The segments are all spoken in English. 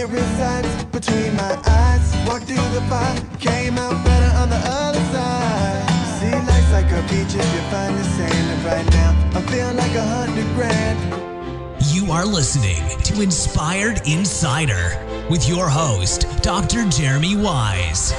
It resides between my eyes. Walked through the fire, came out better on the other side. See, life's like a beach if you find the sand. And right now, I feel like 100 grand. You are listening to Inspired Insider with your host, Dr. Jeremy Wise.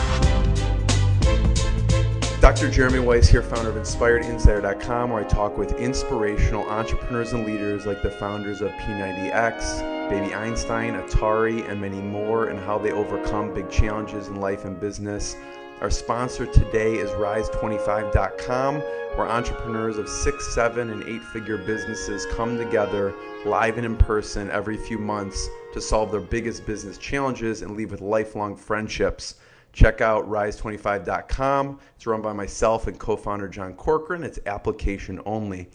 Dr. Jeremy Weiss here, founder of InspiredInsider.com, where I talk with inspirational entrepreneurs and leaders like the founders of P90X, Baby Einstein, Atari, and many more, and how they overcome big challenges in life and business. Our sponsor today is Rise25.com, where entrepreneurs of 6, 7, and 8-figure businesses come together live and in person every few months to solve their biggest business challenges and leave with lifelong friendships. Check out Rise25.com. It's run by myself and co-founder John Corcoran. It's application only.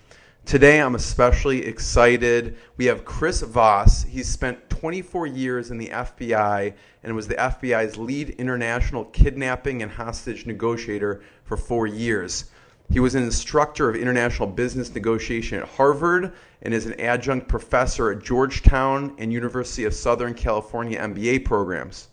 Today, I'm especially excited. We have Chris Voss. He's spent 24 years in the FBI and was the FBI's lead international kidnapping and hostage negotiator for 4 years. He was an instructor of international business negotiation at Harvard and is an adjunct professor at Georgetown and University of Southern California MBA programs.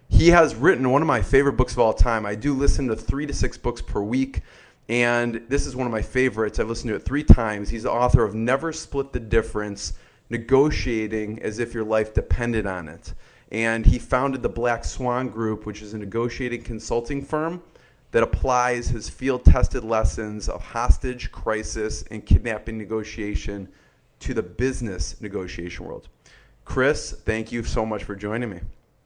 He has written one of my favorite books of all time. I do listen to 3 to 6 books per week, and this is one of my favorites. I've listened to it 3 times. He's the author of Never Split the Difference, Negotiating as if your life depended on it. And he founded the Black Swan Group, which is a negotiating consulting firm that applies his field-tested lessons of hostage, crisis, and kidnapping negotiation to the business negotiation world. Chris, thank you so much for joining me.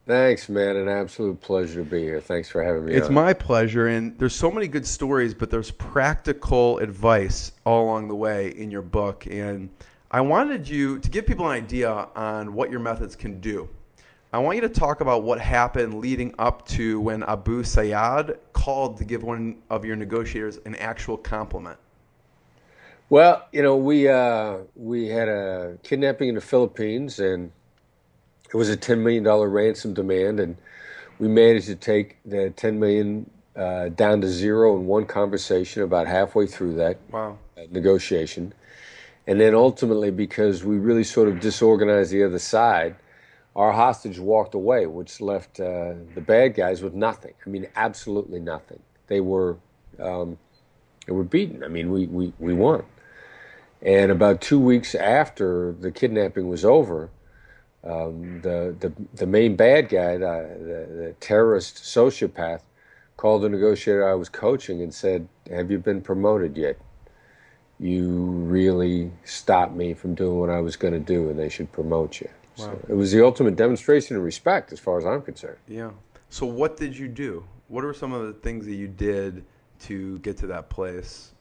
Thanks, man. An absolute pleasure to be here. Thanks for having me on. It's my pleasure, and there's so many good stories, but there's practical advice all along the way in your book, and I wanted you to give people an idea on what your methods can do. I want you to talk about what happened leading up to when Abu Sayyad called to give one of your negotiators an actual compliment. Well, you know, we had a kidnapping in the Philippines, and it was a $10 million ransom demand, and we managed to take the $10 million down to zero in one conversation about halfway through that negotiation. And then ultimately, because we really sort of disorganized the other side, our hostage walked away, which left the bad guys with nothing. I mean, absolutely nothing. They were beaten. I mean, we won. And about 2 weeks after the kidnapping was over, the main bad guy, the terrorist sociopath, called the negotiator I was coaching and said, "Have you been promoted yet? You really stopped me from doing what I was going to do, and they should promote you." Wow. So it was the ultimate demonstration of respect as far as I'm concerned. Yeah. So what did you do? What were some of the things that you did to get to that place?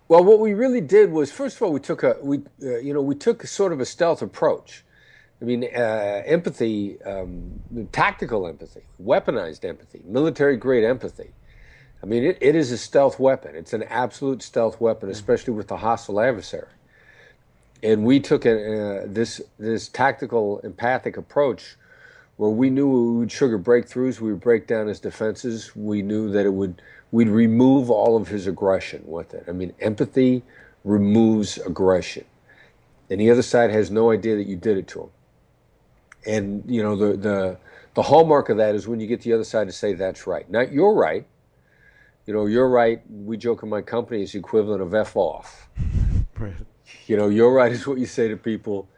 Well, what we really did was, first of all, we took sort of a stealth approach. I mean, empathy, tactical empathy, weaponized empathy, military-grade empathy. I mean, it is a stealth weapon. It's an absolute stealth weapon, especially with the hostile adversary. And we took this tactical, empathic approach where we knew we would sugar breakthroughs, we would break down his defenses, we knew that we'd remove all of his aggression with it. I mean, empathy removes aggression. And the other side has no idea that you did it to him. And, you know, the hallmark of that is when you get the other side to say, "That's right." Not "you're right." You know, "You're right," we joke in my company, is the equivalent of F off. Right. You know, "you're right" is what you say to people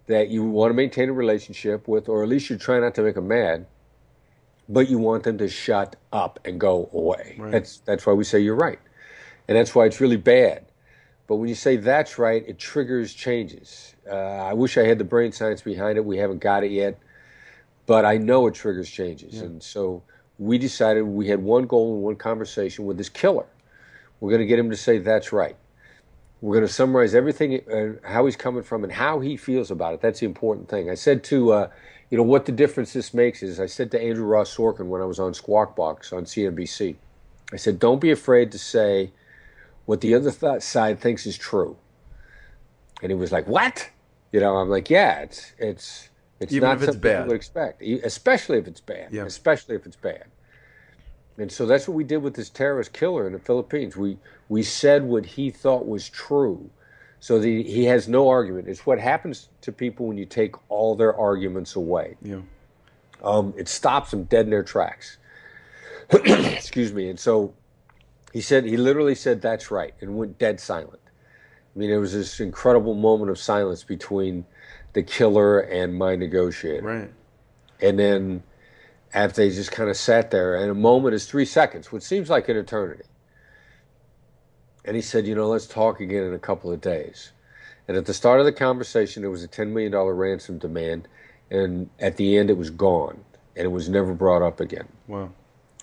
that you want to maintain a relationship with, or at least you try not to make them mad, but you want them to shut up and go away. Right. That's why we say "you're right." And that's why it's really bad. But when you say "that's right," it triggers changes. I wish I had the brain science behind it. We haven't got it yet. But I know it triggers changes. Yeah. And so we decided we had one goal in one conversation with this killer. We're going to get him to say "that's right." We're going to summarize everything, how he's coming from and how he feels about it. That's the important thing. I said to, what the difference this makes is, I said to Andrew Ross Sorkin when I was on Squawk Box on CNBC, I said, "Don't be afraid to say what the other side thinks is true." And he was like, "What?" You know, I'm like, "Yeah, it's even not if it's something bad. you would expect, especially if it's bad. Yeah. Especially if it's bad." And so that's what we did with this terrorist killer in the Philippines. We said what he thought was true, so that he has no argument. It's what happens to people when you take all their arguments away. Yeah. It stops them dead in their tracks. Excuse me. And so he literally said, "That's right," and went dead silent. I mean, there was this incredible moment of silence between the killer and my negotiator. Right. And then after they just kind of sat there, and a moment is 3 seconds, which seems like an eternity. And he said, let's talk again in a couple of days. And at the start of the conversation, there was a $10 million ransom demand. And at the end, it was gone. And it was never brought up again. Wow.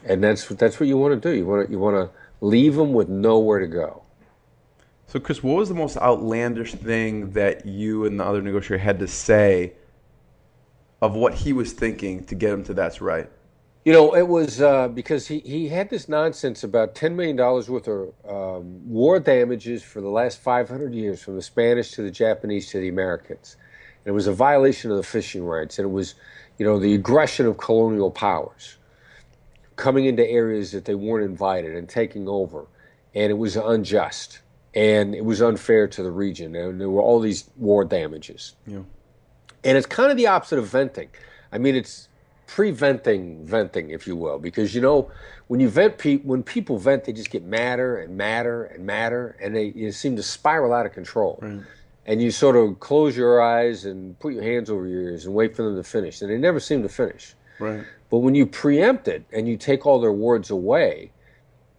And that's what you want to do. You want to leave them with nowhere to go. So, Chris, what was the most outlandish thing that you and the other negotiator had to say of what he was thinking to get him to that's right? It was because he had this nonsense about $10 million worth of war damages for the last 500 years, from the Spanish to the Japanese to the Americans. And it was a violation of the fishing rights. And it was, the aggression of colonial powers coming into areas that they weren't invited and taking over. And it was unjust. And it was unfair to the region. And there were all these war damages. Yeah. And it's kind of the opposite of venting. I mean, it's preventing venting, if you will, because when you vent, when people vent, they just get madder and madder and madder, and they seem to spiral out of control. Right. And you sort of close your eyes and put your hands over your ears and wait for them to finish, and they never seem to finish. Right. But when you preempt it and you take all their words away,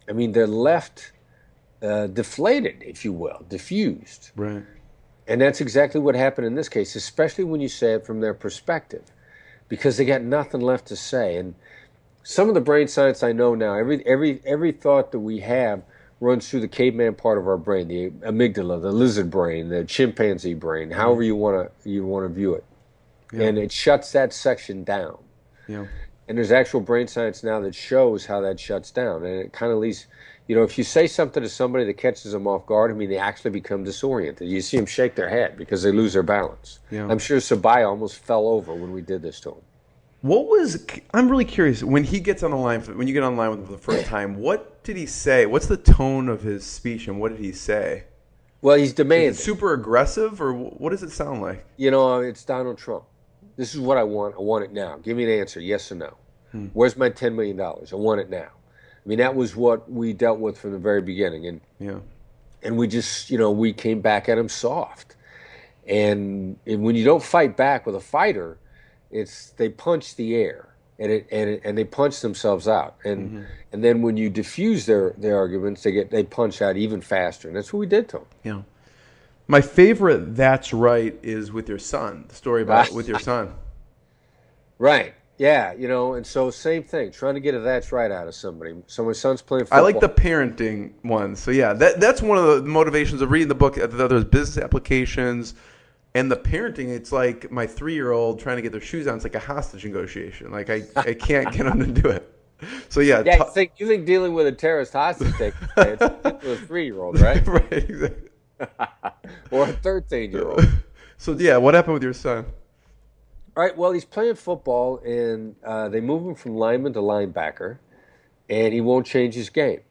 I mean, they're left deflated, if you will, diffused. Right. And that's exactly what happened in this case, especially when you say it from their perspective, because they got nothing left to say. And some of the brain science I know now, every thought that we have runs through the caveman part of our brain, the amygdala, the lizard brain, the chimpanzee brain, however you want to view it. Yeah. And it shuts that section down. Yeah. And there's actual brain science now that shows how that shuts down. And it kind of leads, if you say something to somebody that catches them off guard, I mean, they actually become disoriented. You see them shake their head because they lose their balance. Yeah. I'm sure Sabaya almost fell over when we did this to him. I'm really curious, when he gets on the line, when you get on the line with him for the first time, what did he say? What's the tone of his speech, and what did he say? Well, he's demanding. Is it super aggressive, or what does it sound like? It's Donald Trump. This is what I want. I want it now. Give me an answer, yes or no. Where's my $10 million? I want it now. I mean, that was what we dealt with from the very beginning. And we just, we came back at him soft. And when you don't fight back with a fighter, they punch the air and they punch themselves out. And then when you diffuse their arguments, they punch out even faster. And that's what we did to them. Yeah. My favorite "That's Right" is with your son. The story about with your son. Right. Yeah. And so same thing, trying to get a "that's right" out of somebody. So my son's playing football. I like the parenting one. So yeah, that's one of the motivations of reading the book. There's business applications. And the parenting, it's like my 3-year-old trying to get their shoes on. It's like a hostage negotiation. Like I can't get them to do it. So yeah. You think dealing with a terrorist hostage takes it's a 3-year-old, right? Right, exactly. Or a 13-year-old. So yeah, what happened with your son? All right. Well, he's playing football, and they move him from lineman to linebacker, and he won't change his game.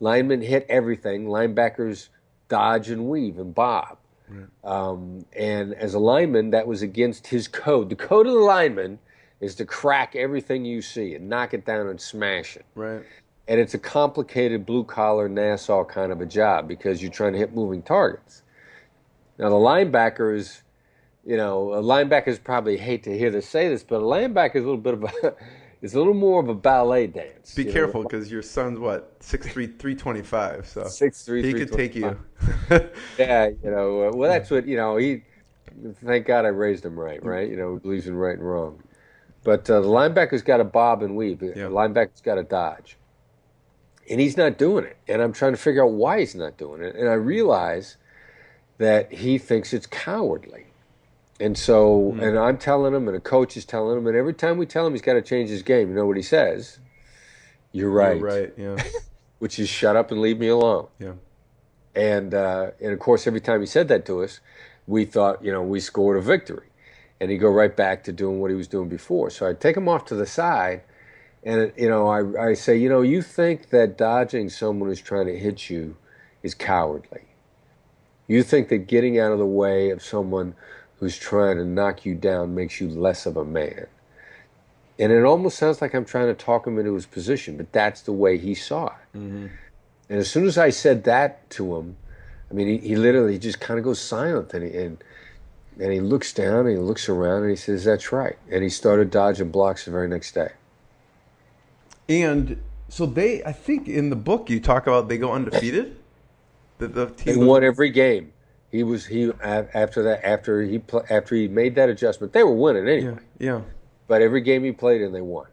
Linemen hit everything. Linebackers dodge and weave and bob. Right. And as a lineman, that was against his code. The code of the lineman is to crack everything you see and knock it down and smash it. Right. And it's a complicated blue-collar Nassau kind of a job because you're trying to hit moving targets. Now, the linebacker is, linebackers probably hate to say this, but a linebacker is a little bit of it's a little more of a ballet dance. Be careful, because your son's, 6'3", 325, so 6'3", he could take you. Yeah, well, that's what, thank God I raised him right? He believes in right and wrong. But the linebacker's got to bob and weave. The linebacker's got to dodge. And he's not doing it. And I'm trying to figure out why he's not doing it. And I realize that he thinks it's cowardly. And so, and I'm telling him, and a coach is telling him, and every time we tell him he's got to change his game, you know what he says? You're right. You're right, yeah. Which is shut up and leave me alone. Yeah. And of course, every time he said that to us, we thought, we scored a victory. And he'd go right back to doing what he was doing before. So I'd take him off to the side, and, I say, you think that dodging someone who's trying to hit you is cowardly. You think that getting out of the way of someone who's trying to knock you down makes you less of a man. And it almost sounds like I'm trying to talk him into his position, but that's the way he saw it. Mm-hmm. And as soon as I said that to him, I mean, he literally just kind of goes silent, and he looks down and he looks around and he says, "That's right." And he started dodging blocks the very next day. And so I think in the book you talk about they go undefeated. The team He won every game. After he made that adjustment, they were winning anyway. Yeah. But every game he played in, they won.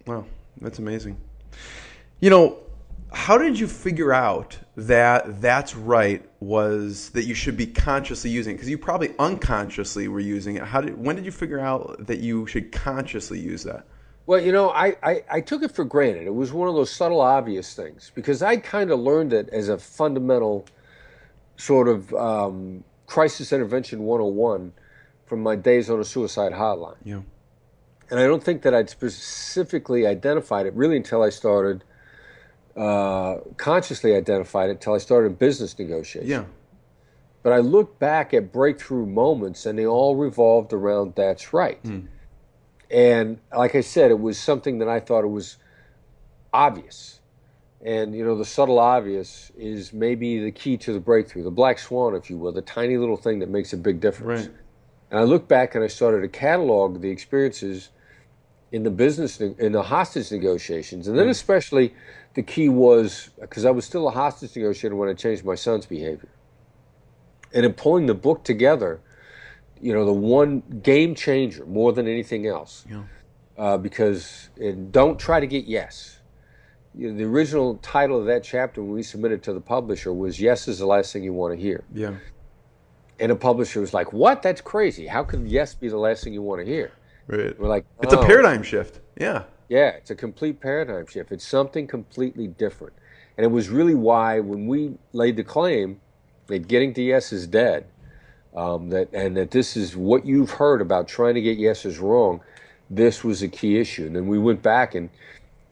Wow, that's amazing. How did you figure out that that's right was that you should be consciously using it? Because you probably unconsciously were using it. When did you figure out that you should consciously use that? Well, I took it for granted. It was one of those subtle, obvious things because I kind of learned it as a fundamental sort of crisis intervention 101 from my days on a suicide hotline. Yeah. And I don't think that I'd specifically identified it really until I started consciously identified it until I started business negotiation. Yeah. But I look back at breakthrough moments and they all revolved around that's right. Mm. And like I said, it was something that I thought it was obvious. And, the subtle obvious is maybe the key to the breakthrough, the black swan, if you will, the tiny little thing that makes a big difference. Right. And I look back and I started to catalog the experiences in the hostage negotiations. And then especially the key was, because I was still a hostage negotiator when I changed my son's behavior. And in pulling the book together, the one game changer more than anything else, because don't try to get yes. The original title of that chapter when we submitted to the publisher was "Yes is the last thing you want to hear." Yeah. And the publisher was like, "What? That's crazy. How could yes be the last thing you want to hear?" Right. We're like, it's a paradigm shift. Yeah. Yeah, it's a complete paradigm shift. It's something completely different. And it was really why when we laid the claim that getting to yes is dead, that this is what you've heard about trying to get yes is wrong, this was a key issue. And then we went back and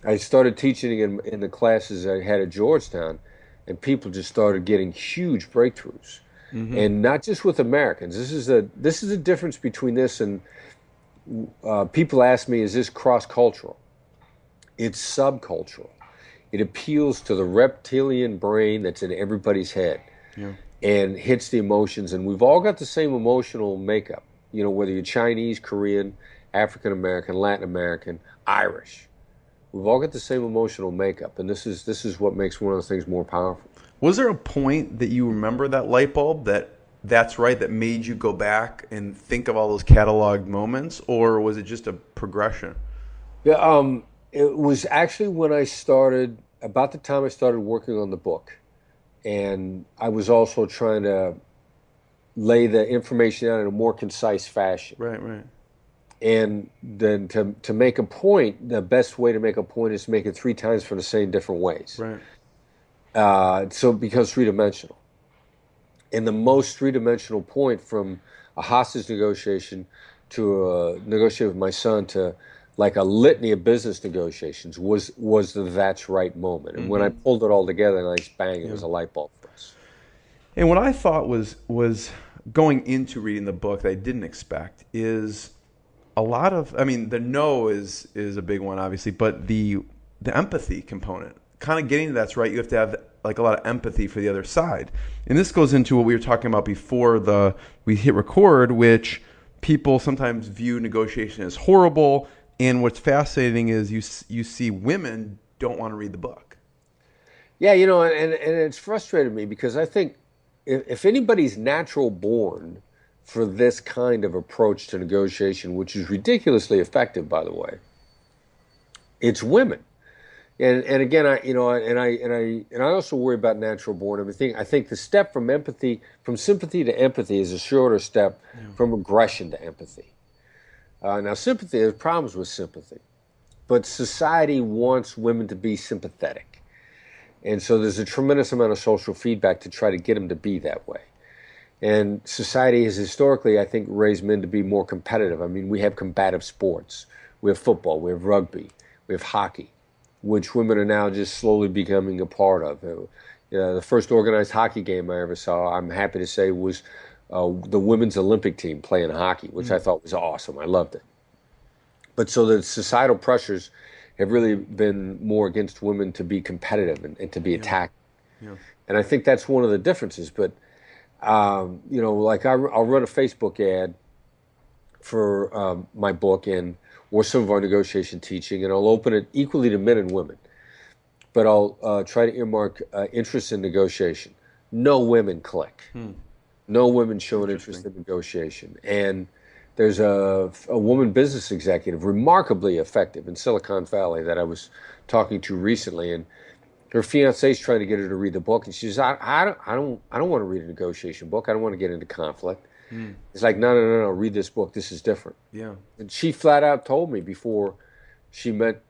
I started teaching in the classes I had at Georgetown, and people just started getting huge breakthroughs. Mm-hmm. And not just with Americans. This is the difference between this and people ask me, is this cross-cultural? It's subcultural. It appeals to the reptilian brain that's in everybody's head and hits the emotions. And we've all got the same emotional makeup, whether you're Chinese, Korean, African-American, Latin American, Irish. We've all got the same emotional makeup. And this is what makes one of the things more powerful. Was there a point that you remember that light bulb that's right, that made you go back and think of all those cataloged moments, or was it just a progression? Yeah, it was actually when about the time I started working on the book. And I was also trying to lay the information out in a more concise fashion. Right. And then to make a point, the best way to make a point is to make it 3 times from the same different ways. Right. So it becomes three-dimensional. And the most three-dimensional point from a hostage negotiation to negotiate with my son to like a litany of business negotiations was the that's right moment. And when I pulled it all together, nice bang, it was a light bulb for us. And what I thought was going into reading the book that I didn't expect is a lot of, the no is a big one, obviously, but the empathy component, kind of getting to that's right, you have to have like a lot of empathy for the other side. And this goes into what we were talking about before we hit record, which people sometimes view negotiation as horrible. And what's fascinating is you see women don't want to read the book. Yeah, and it's frustrated me because I think if anybody's natural born for this kind of approach to negotiation, which is ridiculously effective, by the way, it's women. And again, I also worry about natural born. I think the step from sympathy to empathy is a shorter step from aggression to empathy. Now, sympathy, there's problems with sympathy, but society wants women to be sympathetic. And so there's a tremendous amount of social feedback to try to get them to be that way. And society has historically, I think, raised men to be more competitive. We have combative sports. We have football, we have rugby, we have hockey, which women are now just slowly becoming a part of. The first organized hockey game I ever saw, I'm happy to say, was the women's Olympic team playing hockey, which I thought was awesome. I loved it. But so the societal pressures have really been more against women to be competitive and to be attacked. Yeah. And I think that's one of the differences. But, like I'll run a Facebook ad for my book or some of our negotiation teaching, and I'll open it equally to men and women. But I'll try to earmark interest in negotiation. No women click. No women show an interest in negotiation. And there's a woman business executive, remarkably effective in Silicon Valley, that I was talking to recently, and her fiance's trying to get her to read the book, and she says, I don't want to read a negotiation book. I don't want to get into conflict. It's like, no, read this book. This is different. Yeah. And she flat out told me before it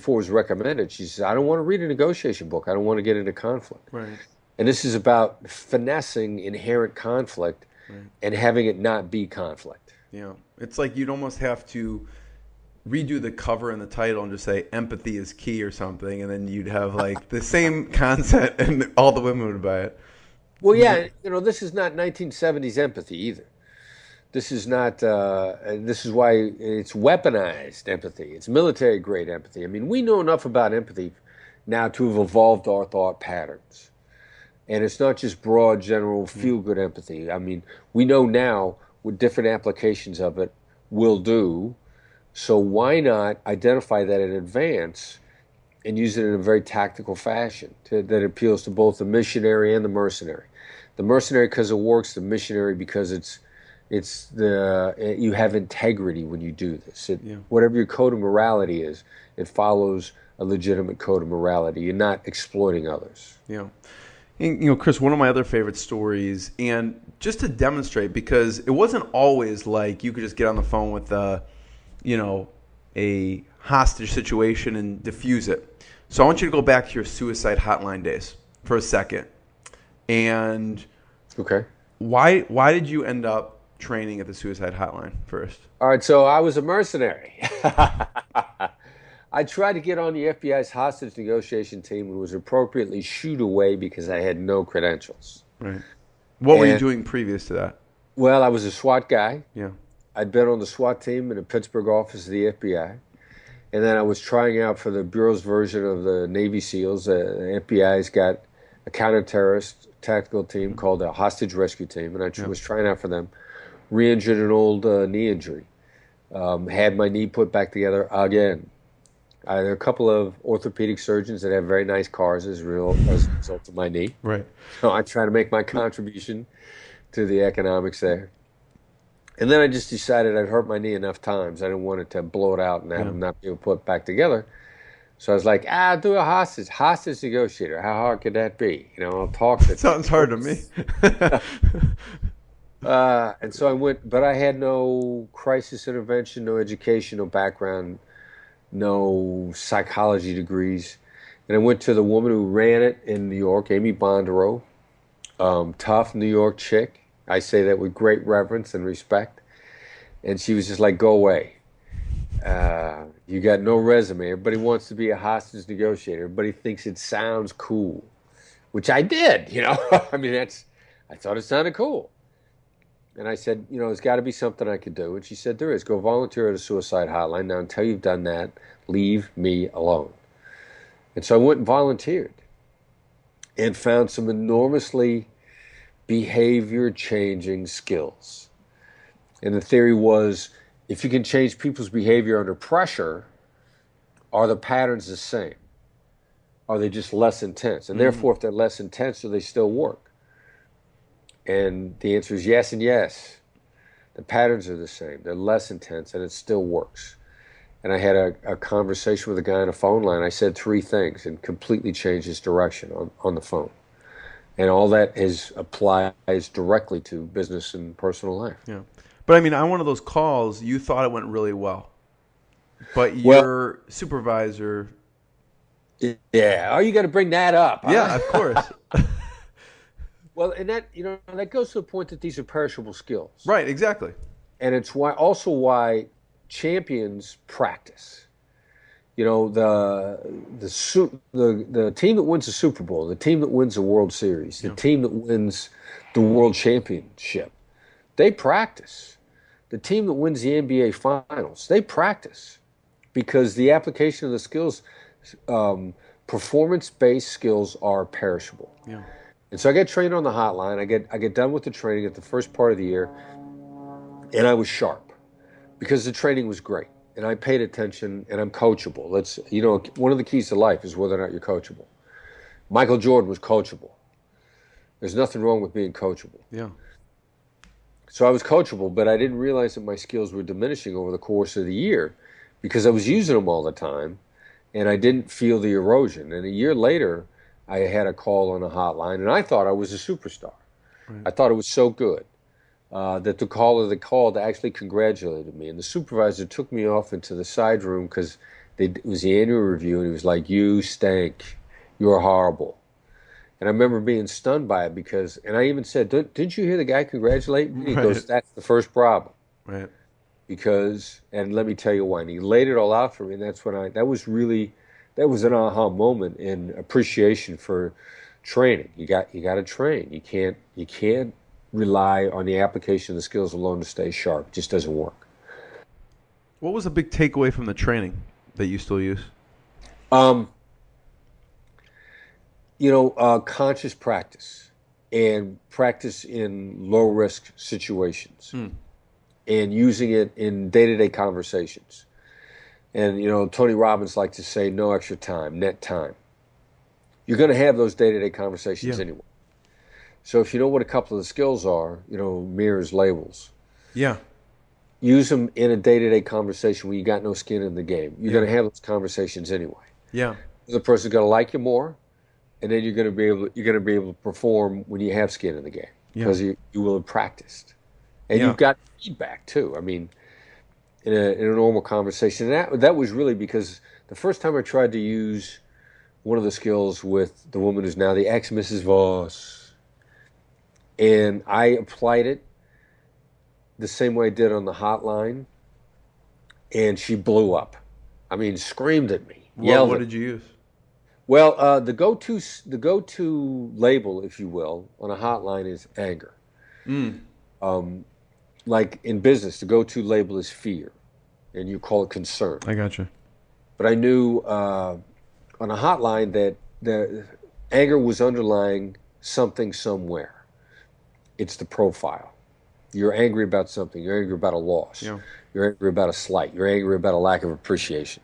was recommended, she says, I don't want to read a negotiation book. I don't want to get into conflict. Right. And this is about finessing inherent conflict and having it not be conflict. Yeah. It's like you'd almost have to redo the cover and the title and just say empathy is key or something, and then you'd have like the same concept and all the women would buy it. Well, yeah, this is not 1970s empathy either. This is not, this is why it's weaponized empathy. It's military grade empathy. I mean, we know enough about empathy now to have evolved our thought patterns. And it's not just broad, general, feel-good empathy. I mean, we know now what different applications of it will do. So why not identify that in advance and use it in a very tactical fashion that appeals to both the missionary and the mercenary? The mercenary because it works, the missionary because you have integrity when you do this. Whatever your code of morality is, it follows a legitimate code of morality. You're not exploiting others. Yeah. And, Chris, one of my other favorite stories, and just to demonstrate, because it wasn't always like you could just get on the phone with a hostage situation and diffuse it. So I want you to go back to your suicide hotline days for a second. And okay, why did you end up training at the suicide hotline first? All right, so I was a mercenary. I tried to get on the FBI's hostage negotiation team and was appropriately shooed away because I had no credentials. Right. What were you doing previous to that? Well, I was a SWAT guy. Yeah. I'd been on the SWAT team in the Pittsburgh office of the FBI. And then I was trying out for the Bureau's version of the Navy SEALs. The FBI's got a counter-terrorist tactical team called a hostage rescue team, and I was trying out for them. Re-injured an old knee injury. Had my knee put back together again. There are a couple of orthopedic surgeons that have very nice cars as a result of my knee. Right. So I try to make my contribution to the economics there. And then I just decided I'd hurt my knee enough times. I didn't want it to blow it out and have it not be able to put it back together. So I was like, I'll do a hostage negotiator. How hard could that be? I'll talk to Sounds hard to me. And so I went, but I had no crisis intervention, no education, no background, no psychology degrees. And I went to the woman who ran it in New York, Amy Bondero, tough New York chick. I say that with great reverence and respect. And she was just like, go away. You got no resume. Everybody wants to be a hostage negotiator. Everybody thinks it sounds cool, which I did, I mean, I thought it sounded cool. And I said, there's got to be something I could do. And she said, there is. Go volunteer at a suicide hotline. Now, until you've done that, leave me alone. And so I went and volunteered and found some enormously behavior-changing skills. And the theory was, if you can change people's behavior under pressure, are the patterns the same? Are they just less intense? And therefore, if they're less intense, do they still work? And the answer is yes and yes. The patterns are the same. They're less intense, and it still works. And I had a conversation with a guy on a phone line. I said 3 things and completely changed his direction on the phone. And all that applies directly to business and personal life. Yeah. But I mean, on one of those calls, you thought it went really well. But your supervisor... Yeah. Oh, you got to bring that up. Huh? Yeah, of course. Well, and that that goes to the point that these are perishable skills. Right, exactly. And it's why champions practice. The team that wins the Super Bowl, the team that wins the World Series, the team that wins the World Championship, they practice. the team that wins the NBA Finals, they practice because the application of the skills, performance-based skills are perishable. Yeah. And so I get trained on the hotline. I get done with the training at the first part of the year, and I was sharp because the training was great. And I paid attention, and I'm coachable. One of the keys to life is whether or not you're coachable. Michael Jordan was coachable. There's nothing wrong with being coachable. Yeah. So I was coachable, but I didn't realize that my skills were diminishing over the course of the year because I was using them all the time, and I didn't feel the erosion. And a year later, I had a call on a hotline, and I thought I was a superstar. Right. I thought it was so good. That the caller that called actually congratulated me. And the supervisor took me off into the side room because it was the annual review, and he was like, "You stink. You're horrible." And I remember being stunned by it and I even said, "Didn't you hear the guy congratulate me?" He goes, "That's the first problem." Right. And let me tell you why. And he laid it all out for me, and that was an aha moment in appreciation for training. You got to train. You can't rely on the application of the skills alone to stay sharp. It just doesn't work. What was a big takeaway from the training that you still use? Conscious practice and practice in low-risk situations and using it in day-to-day conversations. And, Tony Robbins likes to say no extra time, net time. You're going to have those day-to-day conversations anyway. So if you know what a couple of the skills are, mirrors, labels. Yeah. Use them in a day-to-day conversation where you got no skin in the game. You're going to have those conversations anyway. Yeah. The person's going to like you more, and then you're going to be able to perform when you have skin in the game because you will have practiced, and you've got feedback too. I mean, in a normal conversation, and that was really because the first time I tried to use one of the skills with the woman who's now the ex-Mrs. Voss. And I applied it the same way I did on the hotline, and she blew up. I mean, screamed at me, yelled. What did you use? Well, the go-to label, if you will, on a hotline is anger. Like in business, the go-to label is fear, and you call it concern. I gotcha. But I knew on a hotline that the anger was underlying something somewhere. It's the profile. You're angry about something. You're angry about a loss. Yeah. You're angry about a slight. You're angry about a lack of appreciation.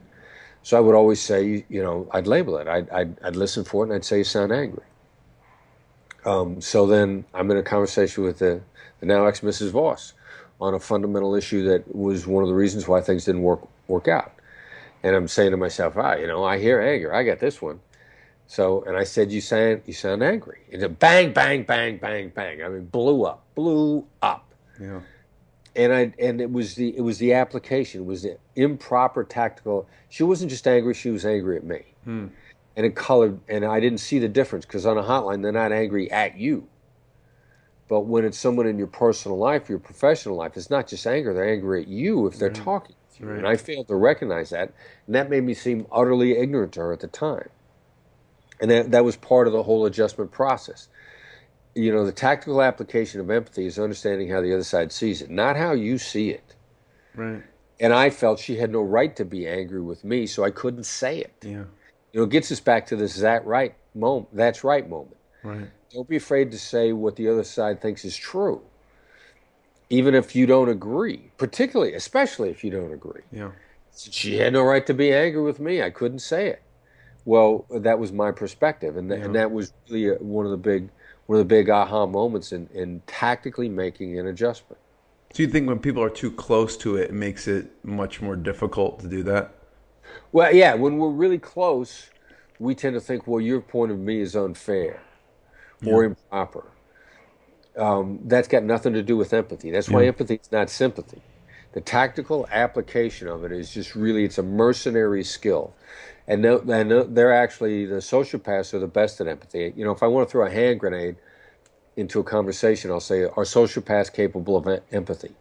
So I would always say, I'd label it. I'd listen for it, and I'd say you sound angry. So then I'm in a conversation with the now ex-Mrs. Voss on a fundamental issue that was one of the reasons why things didn't work out. And I'm saying to myself, I hear anger. I got this one. So, and I said, you sound angry. It's a bang, bang, bang, bang, bang. I mean, blew up. Yeah. And it was the application. It was the improper tactical. She wasn't just angry. She was angry at me. And it colored, and I didn't see the difference because on a hotline, they're not angry at you. But when it's someone in your personal life, your professional life, it's not just anger. They're angry at you if they're talking to you. Right. And I failed to recognize that. And that made me seem utterly ignorant to her at the time. And that was part of the whole adjustment process. The tactical application of empathy is understanding how the other side sees it, not how you see it. Right. And I felt she had no right to be angry with me, so I couldn't say it. Yeah. It gets us back to this that's right moment. Right. Don't be afraid to say what the other side thinks is true, even if you don't agree, especially if you don't agree. Yeah. She had no right to be angry with me. I couldn't say it. Well, that was my perspective, and that was really one of the big aha moments in tactically making an adjustment. Do you think when people are too close to it, it makes it much more difficult to do that? Well, yeah, when we're really close, we tend to think, well, your point of view is unfair or improper. That's got nothing to do with empathy. That's why empathy is not sympathy. The tactical application of it is just really, it's a mercenary skill. And they're actually, the sociopaths are the best at empathy. If I want to throw a hand grenade into a conversation, I'll say, are sociopaths capable of empathy?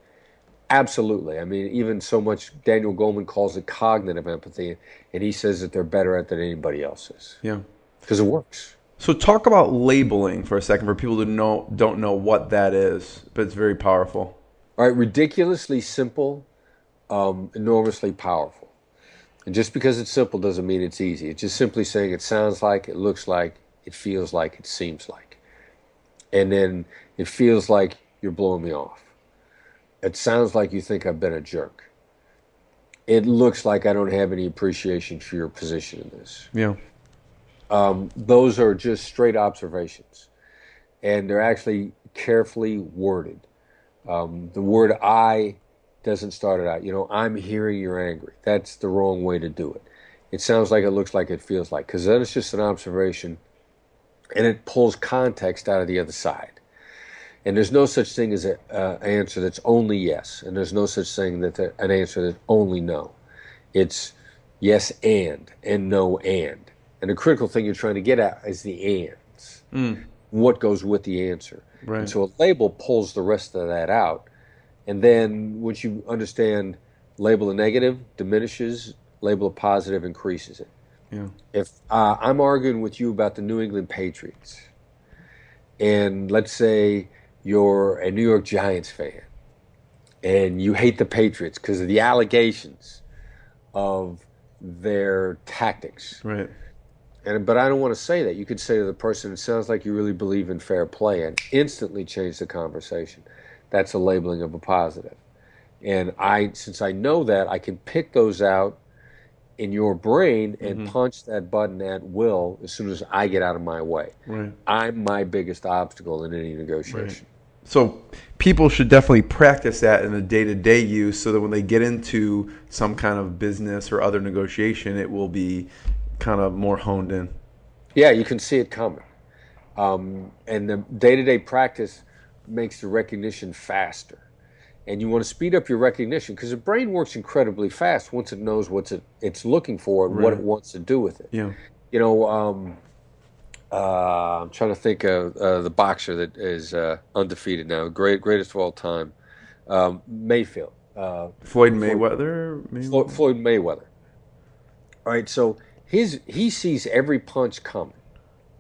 Absolutely. I mean, even so much Daniel Goleman calls it cognitive empathy, and he says that they're better at it than anybody else is. Yeah. Because it works. So talk about labeling for a second for people who don't know what that is, but it's very powerful. All right, ridiculously simple, enormously powerful. And just because it's simple doesn't mean it's easy. It's just simply saying it sounds like, it looks like, it feels like, it seems like. And then it feels like you're blowing me off. It sounds like you think I've been a jerk. It looks like I don't have any appreciation for your position in this. Yeah. Those are just straight observations. And they're actually carefully worded. The word I doesn't start it out. You know, I'm hearing you're angry. That's the wrong way to do it. It sounds like, it looks like, it feels like. Because then it's just an observation. And it pulls context out of the other side. And there's no such thing as an answer that's only yes. And there's no such thing that an answer that's only no. It's yes and no and. And the critical thing you're trying to get at is the ands. What goes with the answer. Right. And so a label pulls the rest of that out. And then once you understand label a negative, diminishes, label a positive, increases it. Yeah. If I'm arguing with you about the New England Patriots, and let's say you're a New York Giants fan, and you hate the Patriots because of the allegations of their tactics. Right. But I don't want to say that. You could say to the person, it sounds like you really believe in fair play, and instantly change the conversation. That's a labeling of a positive. And since I know that, I can pick those out in your brain and punch that button at will as soon as I get out of my way. Right. I'm my biggest obstacle in any negotiation. Right. So people should definitely practice that in the day-to-day use so that when they get into some kind of business or other negotiation, it will be kind of more honed in. Yeah, you can see it coming. And the day-to-day practice makes the recognition faster. And you want to speed up your recognition because the brain works incredibly fast once it knows what it's looking for and what it wants to do with it. Yeah. You know, I'm trying to think of the boxer that is undefeated now, greatest of all time, Mayfield. Floyd Mayweather? Floyd Mayweather. All right, so he sees every punch coming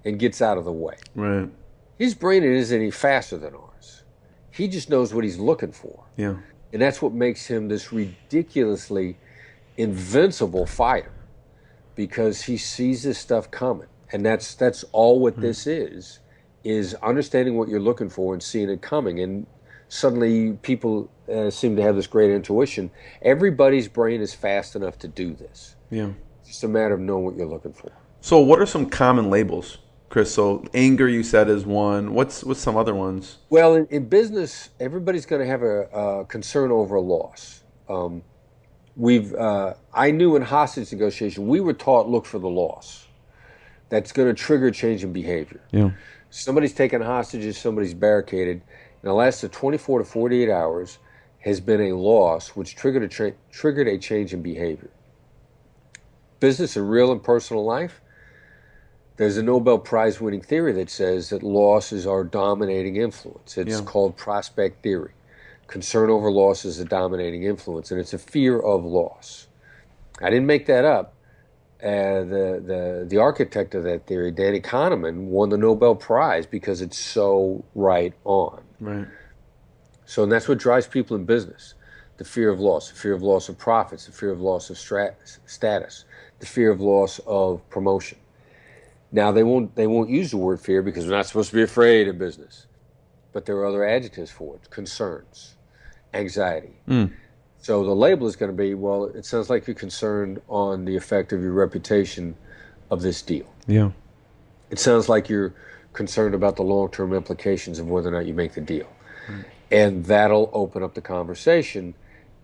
and gets out of the way. Right. His brain isn't any faster than ours. He just knows what he's looking for. Yeah. And that's what makes him this ridiculously invincible fighter, because he sees this stuff coming. And that's all what this is understanding what you're looking for and seeing it coming. And suddenly people seem to have this great intuition. Everybody's brain is fast enough to do this. Yeah. It's just a matter of knowing what you're looking for. So what are some common labels, Chris? So anger, you said, is one. What's some other ones? Well, in business, everybody's going to have a concern over a loss. I knew in hostage negotiation, we were taught look for the loss. That's going to trigger change in behavior. Yeah. Somebody's taken hostages, somebody's barricaded. In the last 24 to 48 hours has been a loss which triggered a change in behavior. Business and real and personal life, there's a Nobel Prize winning theory that says that loss is our dominating influence. It's called prospect theory. Concern over loss is a dominating influence, and it's a fear of loss. I didn't make that up. The architect of that theory, Danny Kahneman, won the Nobel Prize because it's so right on. Right. So, and that's what drives people in business. The fear of loss of profits, the fear of loss of status, the fear of loss of promotion. Now, they won't use the word fear because we're not supposed to be afraid in business. But there are other adjectives for it: concerns, anxiety. So the label is going to be, well, it sounds like you're concerned on the effect of your reputation of this deal. Yeah. It sounds like you're concerned about the long-term implications of whether or not you make the deal. And that'll open up the conversation.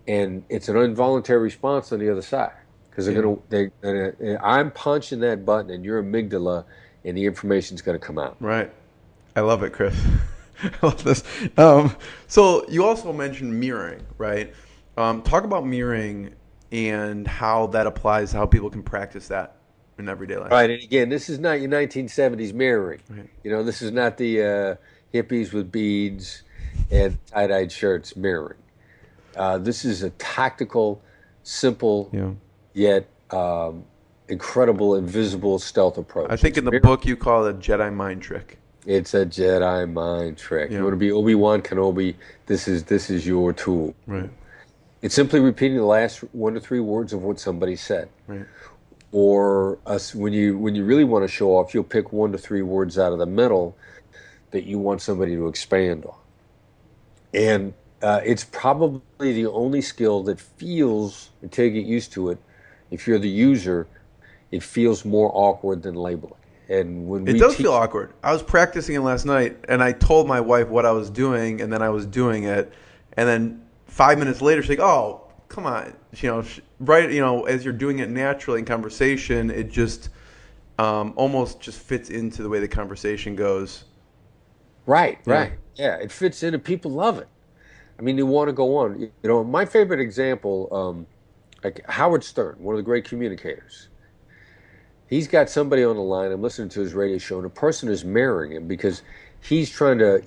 And it's an involuntary response on the other side. Because I'm punching that button and your amygdala, and the information's going to come out. Right. I love it, Chris. I love this. So you also mentioned mirroring, right? Talk about mirroring and how that applies, how people can practice that in everyday life. Right, and again, this is not your 1970s mirroring. Right. You know, this is not the hippies with beads and tie-dyed shirts mirroring. This is a tactical, simple, yet incredible, invisible stealth approach. I think in the book you call it a Jedi mind trick. It's a Jedi mind trick. Yeah. You want to be Obi-Wan Kenobi, this is your tool. Right. It's simply repeating the last 1 to 3 words of what somebody said. Right. Or when you really want to show off, you'll pick 1 to 3 words out of the middle that you want somebody to expand on. And it's probably the only skill that feels, until you get used to it, if you're the user, it feels more awkward than labeling. And when It does feel awkward. I was practicing it last night, and I told my wife what I was doing, and then I was doing it, and then 5 minutes later, she's like, "Oh, come on," right? As you're doing it naturally in conversation, it just almost just fits into the way the conversation goes. Right. Yeah, it fits in, and people love it. I mean, they want to go on. My favorite example, like Howard Stern, one of the great communicators. He's got somebody on the line. I'm listening to his radio show, and a person is mirroring him because he's trying to,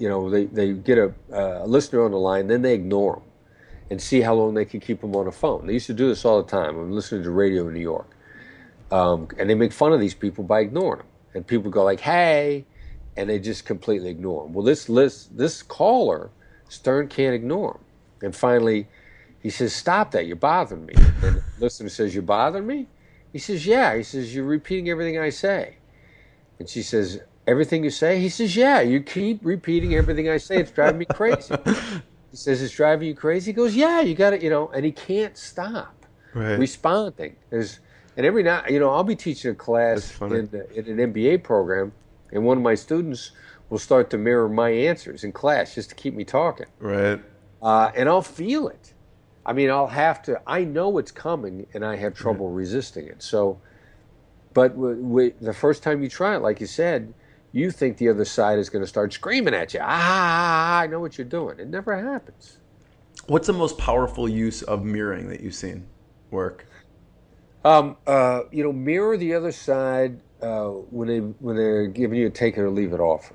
they get a listener on the line, then they ignore him and see how long they can keep him on the phone. They used to do this all the time. I'm listening to radio in New York. And they make fun of these people by ignoring them. And people go like, "Hey," and they just completely ignore them. Well, this caller, Stern can't ignore him. And finally, he says, "Stop that, you're bothering me." And the listener says, "You're bothering me?" He says, "Yeah." He says, "You're repeating everything I say." And she says, "Everything you say?" He says, "Yeah, you keep repeating everything I say. It's driving me crazy." He says, "It's driving you crazy?" He goes, "Yeah, you got to, and he can't stop responding. And every night, I'll be teaching a class in an MBA program, and one of my students will start to mirror my answers in class just to keep me talking. Right. And I'll feel it. I mean, I know it's coming, and I have trouble resisting it. So, but the first time you try it, like you said, you think the other side is going to start screaming at you. I know what you're doing. It never happens. What's the most powerful use of mirroring that you've seen work? Mirror the other side when they're giving you a take it or leave it offer.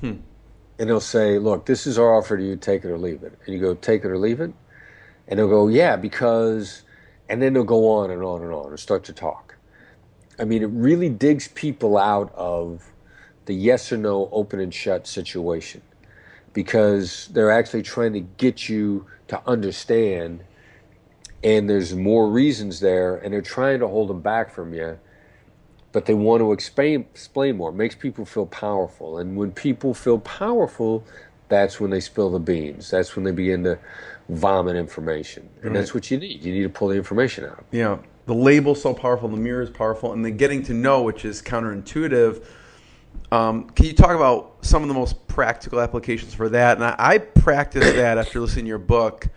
And they'll say, "Look, this is our offer to you, take it or leave it." And you go, "Take it or leave it?" And they'll go, "Yeah, because," and then they'll go on and on and on and start to talk. I mean, it really digs people out of the yes or no, open and shut situation, because they're actually trying to get you to understand, and there's more reasons there, and they're trying to hold them back from you, but they want to explain more. It makes people feel powerful, and when people feel powerful, that's when they spill the beans. That's when they begin to vomit information, and that's what you need. You need to pull the information out. Yeah, the label's so powerful, the mirror is powerful, and then getting to know, which is counterintuitive. Can you talk about some of the most practical applications for that? And I practice that after listening to your book.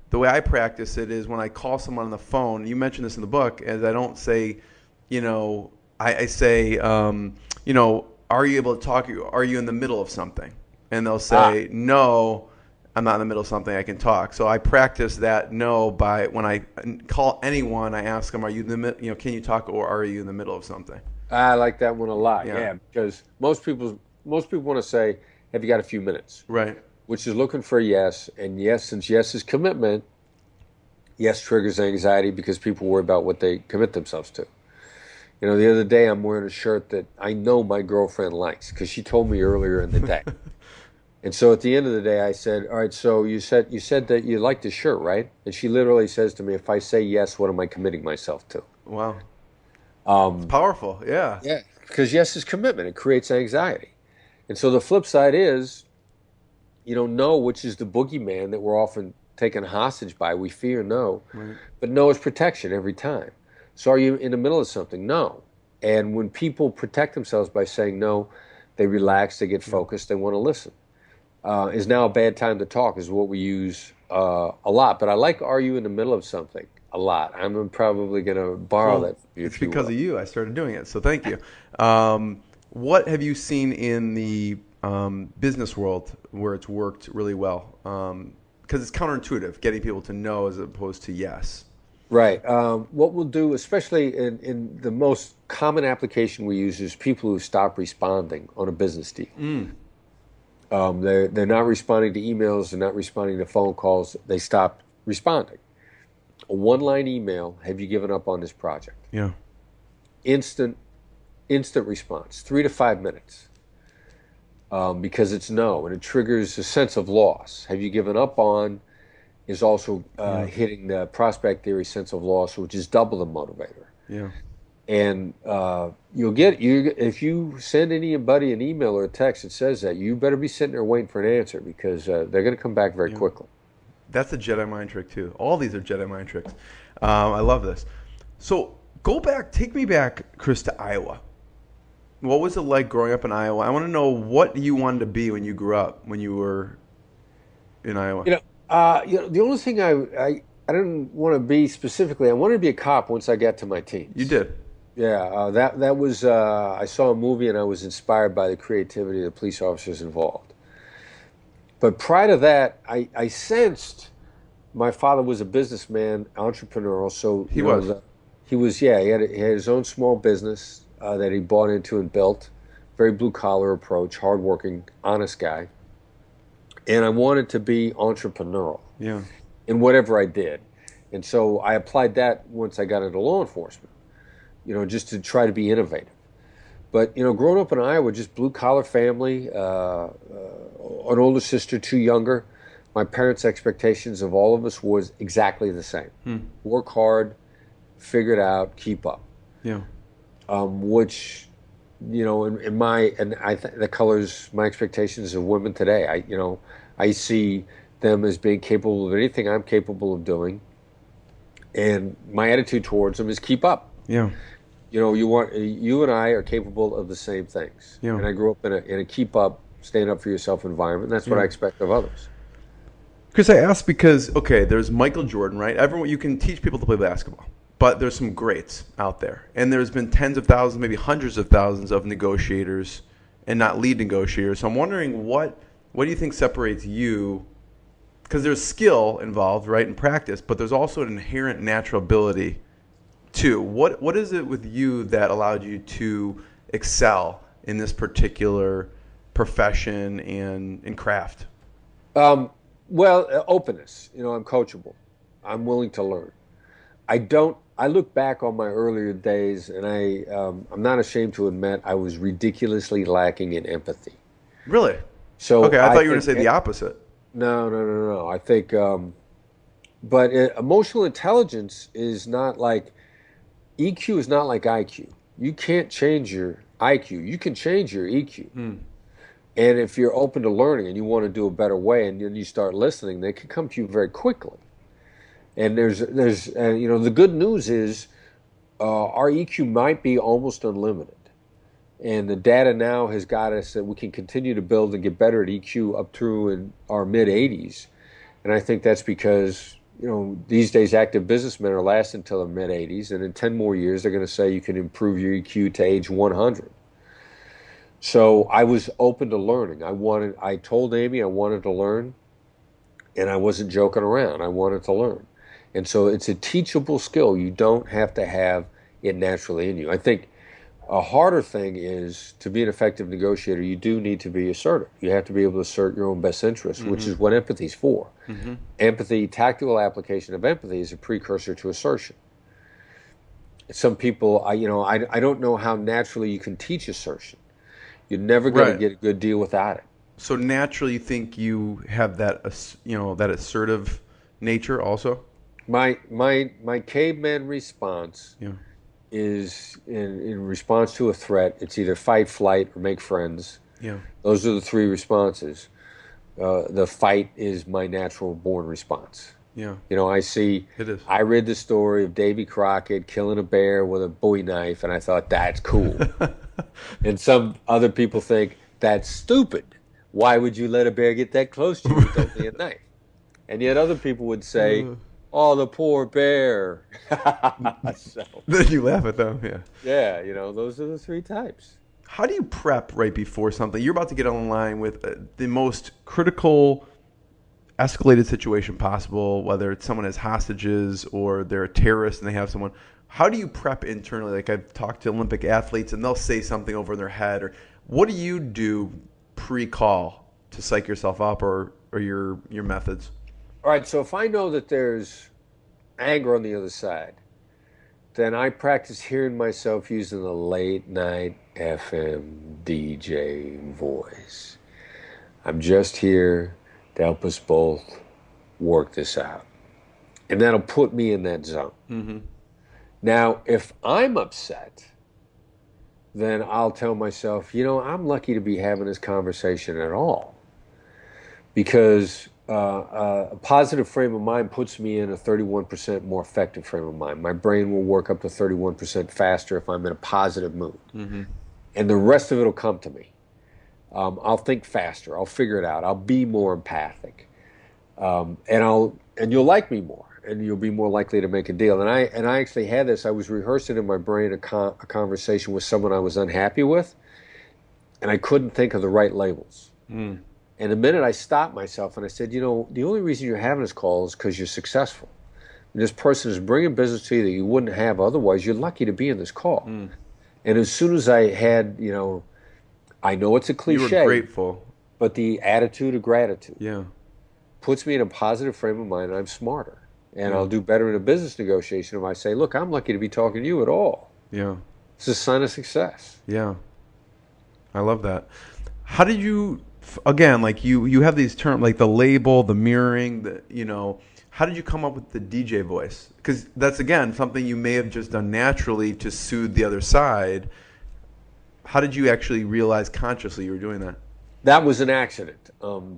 The way I practice it is when I call someone on the phone, you mentioned this in the book, is I don't say, I say, "Are you able to talk? Are you in the middle of something?" And they'll say, "No, I'm not in the middle of something. I can talk." So I practice that no by when I call anyone, I ask them, "Are you in the can you talk, or are you in the middle of something?" I like that one a lot. Yeah, because most people want to say, "Have you got a few minutes?" Right. Which is looking for a yes, and yes, since yes is commitment, yes triggers anxiety because people worry about what they commit themselves to. The other day I'm wearing a shirt that I know my girlfriend likes because she told me earlier in the day. And so at the end of the day I said, "All right, so you said that you like this shirt, right?" And she literally says to me, "If I say yes, what am I committing myself to?" Wow. It's powerful, yeah. Yeah, because yes is commitment. It creates anxiety. And so the flip side is, no, which is the boogeyman that we're often taken hostage by. We fear no, but no is protection every time. So are you in the middle of something? No. And when people protect themselves by saying no, they relax, they get focused, they want to listen. Is now a bad time to talk is what we use a lot. But I like "Are you in the middle of something?" a lot. I'm probably going to borrow that. It's because of you I started doing it, so thank you. What have you seen in the business world where it's worked really well? Because it's counterintuitive, getting people to no as opposed to yes. Right. What we'll do, especially in the most common application we use, is people who stop responding on a business deal. They're not responding to emails, they're not responding to phone calls, they stop responding. A one-line email, "Have you given up on this project?" Yeah. Instant response, 3 to 5 minutes. because it's no, and it triggers a sense of loss. Have you given up on is also hitting the prospect theory sense of loss, which is double the motivator. Yeah. And if you send anybody an email or a text that says that, you better be sitting there waiting for an answer, because they're going to come back very quickly. That's a Jedi mind trick too. All these are Jedi mind tricks. I love this. So take me back, Chris, to Iowa. What was it like growing up in Iowa? I want to know what you wanted to be when you grew up, when you were in Iowa. The only thing I didn't want to be specifically, I wanted to be a cop once I got to my teens. You did? Yeah, that was, I saw a movie and I was inspired by the creativity of the police officers involved. But prior to that, I sensed my father was a businessman, entrepreneurial, so he had his own small business that he bought into and built, very blue-collar approach, hardworking, honest guy. And I wanted to be entrepreneurial in whatever I did. And so I applied that once I got into law enforcement, just to try to be innovative. But, growing up in Iowa, just blue-collar family, an older sister, 2 younger, my parents' expectations of all of us was exactly the same. Work hard, figure it out, keep up. Yeah. Which, that colors my expectations of women today. I see them as being capable of anything I'm capable of doing, and my attitude towards them is keep up. Yeah. You and I are capable of the same things. Yeah. And I grew up in a keep up, stand up for yourself environment. That's what I expect of others. Chris, I asked because, there's Michael Jordan, right? You can teach people to play basketball, but there's some greats out there. And there's been tens of thousands, maybe hundreds of thousands of negotiators and not lead negotiators. So I'm wondering what do you think separates you? Because there's skill involved, right, in practice, but there's also an inherent natural ability too. What is it with you that allowed you to excel in this particular profession and craft? Openness. I'm coachable. I'm willing to learn. I look back on my earlier days, and I'm not ashamed to admit I was ridiculously lacking in empathy. Really? So I thought you were going to say the opposite. No. I think, but emotional intelligence is not like, EQ is not like IQ. You can't change your IQ. You can change your EQ. And if you're open to learning and you want to do a better way, and then you start listening, they can come to you very quickly. And the good news is our EQ might be almost unlimited. And the data now has got us that we can continue to build and get better at EQ up through in our mid-80s. And I think that's because, these days active businessmen are lasting until their mid-80s. And in 10 more years, they're going to say you can improve your EQ to age 100. So I was open to learning. I told Amy I wanted to learn, and I wasn't joking around. I wanted to learn. And so it's a teachable skill. You don't have to have it naturally in you. I think a harder thing is to be an effective negotiator, you do need to be assertive. You have to be able to assert your own best interests, which is what empathy is for. Empathy, tactical application of empathy is a precursor to assertion. Some people, I don't know how naturally you can teach assertion. You're never going to get a good deal without it. So naturally, you think you have that, that assertive nature also? My caveman response is in response to a threat. It's either fight, flight, or make friends. Yeah. Those are the 3 responses. The fight is my natural born response. Yeah. I read the story of Davy Crockett killing a bear with a Bowie knife, and I thought, that's cool. And some other people think, that's stupid. Why would you let a bear get that close to you with only a knife? And yet other people would say, oh, the poor bear. Then you laugh at them, yeah. Yeah, those are the 3 types. How do you prep right before something? You're about to get online with the most critical escalated situation possible, whether it's someone has hostages or they're a terrorist and they have someone. How do you prep internally? Like, I've talked to Olympic athletes and they'll say something over in their head. Or what do you do pre-call to psych yourself up, or your methods? All right, so if I know that there's anger on the other side, then I practice hearing myself using the late night FM DJ voice. I'm just here to help us both work this out. And that'll put me in that zone. Mm-hmm. Now, if I'm upset, then I'll tell myself, I'm lucky to be having this conversation at all. Because a positive frame of mind puts me in a 31% more effective frame of mind. My brain will work up to 31% faster if I'm in a positive mood. Mm-hmm. And the rest of it will come to me. I'll think faster. I'll figure it out. I'll be more empathic. And you'll like me more. And you'll be more likely to make a deal. And I actually had this. I was rehearsing in my brain a conversation with someone I was unhappy with, and I couldn't think of the right labels. Mm. And the minute I stopped myself and I said, the only reason you're having this call is because you're successful. And this person is bringing business to you that you wouldn't have otherwise. You're lucky to be in this call. Mm. And as soon as I had, I know it's a cliche. You were grateful. But the attitude of gratitude puts me in a positive frame of mind, and I'm smarter. And I'll do better in a business negotiation if I say, look, I'm lucky to be talking to you at all. Yeah. It's a sign of success. Yeah. I love that. How did you, again, like you have these terms, like the label, the mirroring, how did you come up with the DJ voice? Because that's, again, something you may have just done naturally to soothe the other side. How did you actually realize consciously you were doing that? That was an accident.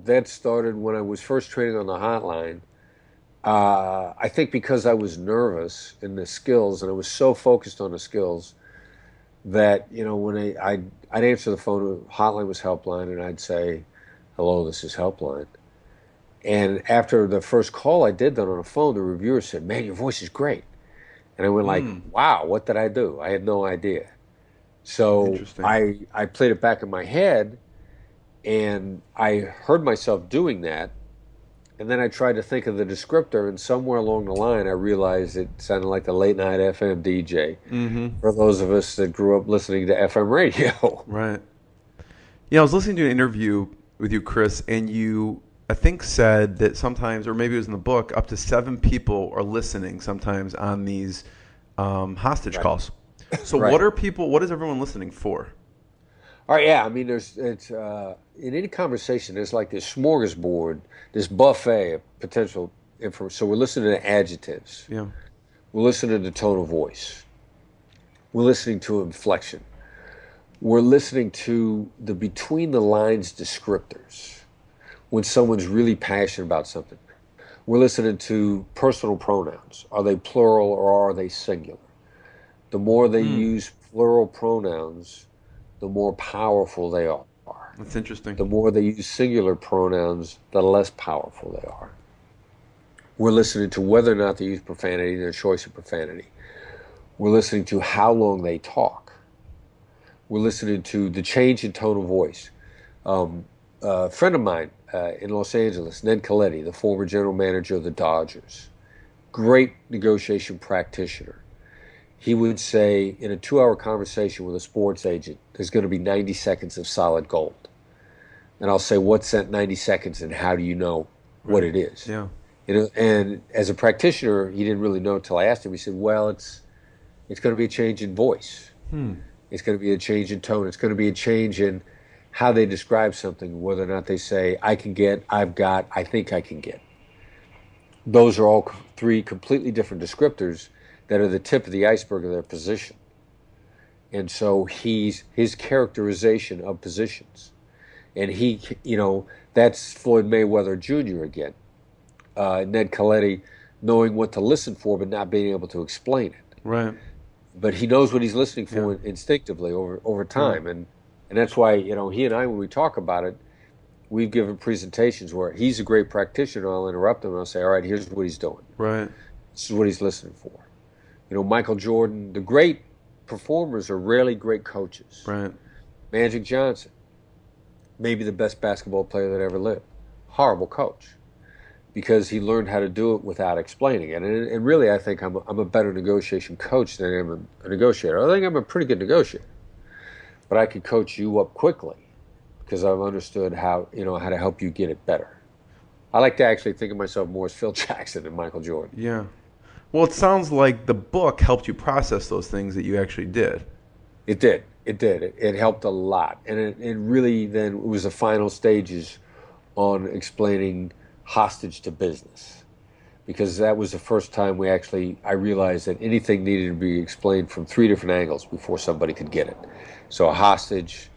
That started when I was first training on the Hotline. I think because I was nervous in the skills, and I was so focused on the skills that, when I'd answer the phone, Hotline was helpline, and I'd say, hello, this is helpline. And after the first call I did that on the phone, the reviewer said, man, your voice is great. And I went like, wow, what did I do? I had no idea. So I played it back in my head, and I heard myself doing that. And then I tried to think of the descriptor, and somewhere along the line, I realized it sounded like the late night FM DJ. Mm-hmm. For those of us that grew up listening to FM radio. Right. I was listening to an interview with you, Chris, and you, I think, said that sometimes, or maybe it was in the book, up to 7 people are listening sometimes on these hostage calls. So what is everyone listening for? All right, yeah. I mean, it's in any conversation, there's like this smorgasbord, this buffet of potential information. So we're listening to adjectives. Yeah. We're listening to tone of voice. We're listening to inflection. We're listening to the between the lines descriptors when someone's really passionate about something. We're listening to personal pronouns. Are they plural or are they singular? The more they use plural pronouns, the more powerful they are. That's interesting. The more they use singular pronouns, the less powerful they are. We're listening to whether or not they use profanity, their choice of profanity. We're listening to how long they talk. We're listening to the change in tone of voice. A friend of mine in Los Angeles, Ned Coletti, the former general manager of the Dodgers, great negotiation practitioner. He would say in a 2-hour conversation with a sports agent, there's going to be 90 seconds of solid gold. And I'll say, what's that 90 seconds and how do you know what it is? Yeah. And as a practitioner, he didn't really know until I asked him. He said, well, it's going to be a change in voice. It's going to be a change in tone. It's going to be a change in how they describe something, whether or not they say, I can get, I've got, I think I can get. Those are all 3 completely different descriptors that are the tip of the iceberg of their position. And so his characterization of positions. And that's Floyd Mayweather Jr. again. Ned Coletti knowing what to listen for but not being able to explain it. Right. But he knows what he's listening for instinctively over time. And that's why, he and I, when we talk about it, we've given presentations where he's a great practitioner. I'll interrupt him and I'll say, all right, here's what he's doing. Right. This is what he's listening for. Michael Jordan, the great performers are rarely great coaches. Right. Magic Johnson, maybe the best basketball player that ever lived. Horrible coach. Because he learned how to do it without explaining it. And really, I think I'm a better negotiation coach than I am a negotiator. I think I'm a pretty good negotiator. But I can coach you up quickly because I've understood how to help you get it better. I like to actually think of myself more as Phil Jackson than Michael Jordan. Yeah. Well, it sounds like the book helped you process those things that you actually did. It did. It helped a lot. And it really then was the final stages on explaining hostage to business, because that was the first time I realized that anything needed to be explained from 3 different angles before somebody could get it. So a hostage,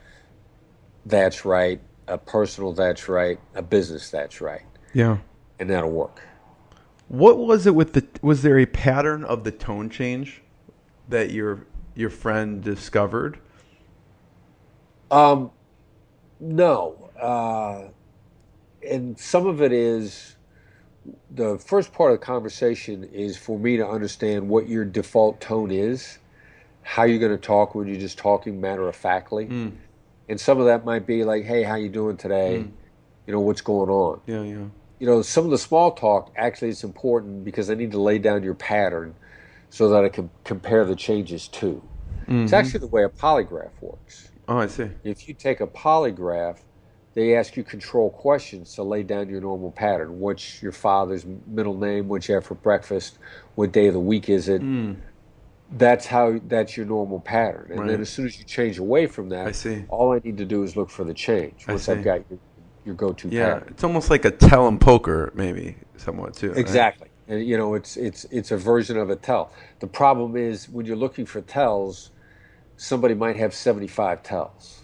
that's right. A personal, that's right. A business, that's right. Yeah. And that'll work. What was it was there a pattern of the tone change that your friend discovered? No. And some of it is, the first part of the conversation is for me to understand what your default tone is, how you're going to talk when you're just talking matter-of-factly. And some of that might be like, hey, how you doing today? What's going on? Yeah. Some of the small talk, actually, it's important because I need to lay down your pattern so that I can compare the changes too. It's actually the way a polygraph works. Oh, I see. If you take a polygraph, they ask you control questions to lay down your normal pattern. What's your father's middle name? What you have for breakfast? What day of the week is it? That's your normal pattern. And then as soon as you change away from that, I see. all I need to do is look for the change once I've got your go-to pattern. It's almost like a tell and poker, maybe, somewhat too. Exactly. Right? And it's a version of a tell. The problem is when you're looking for tells, somebody might have 75 tells,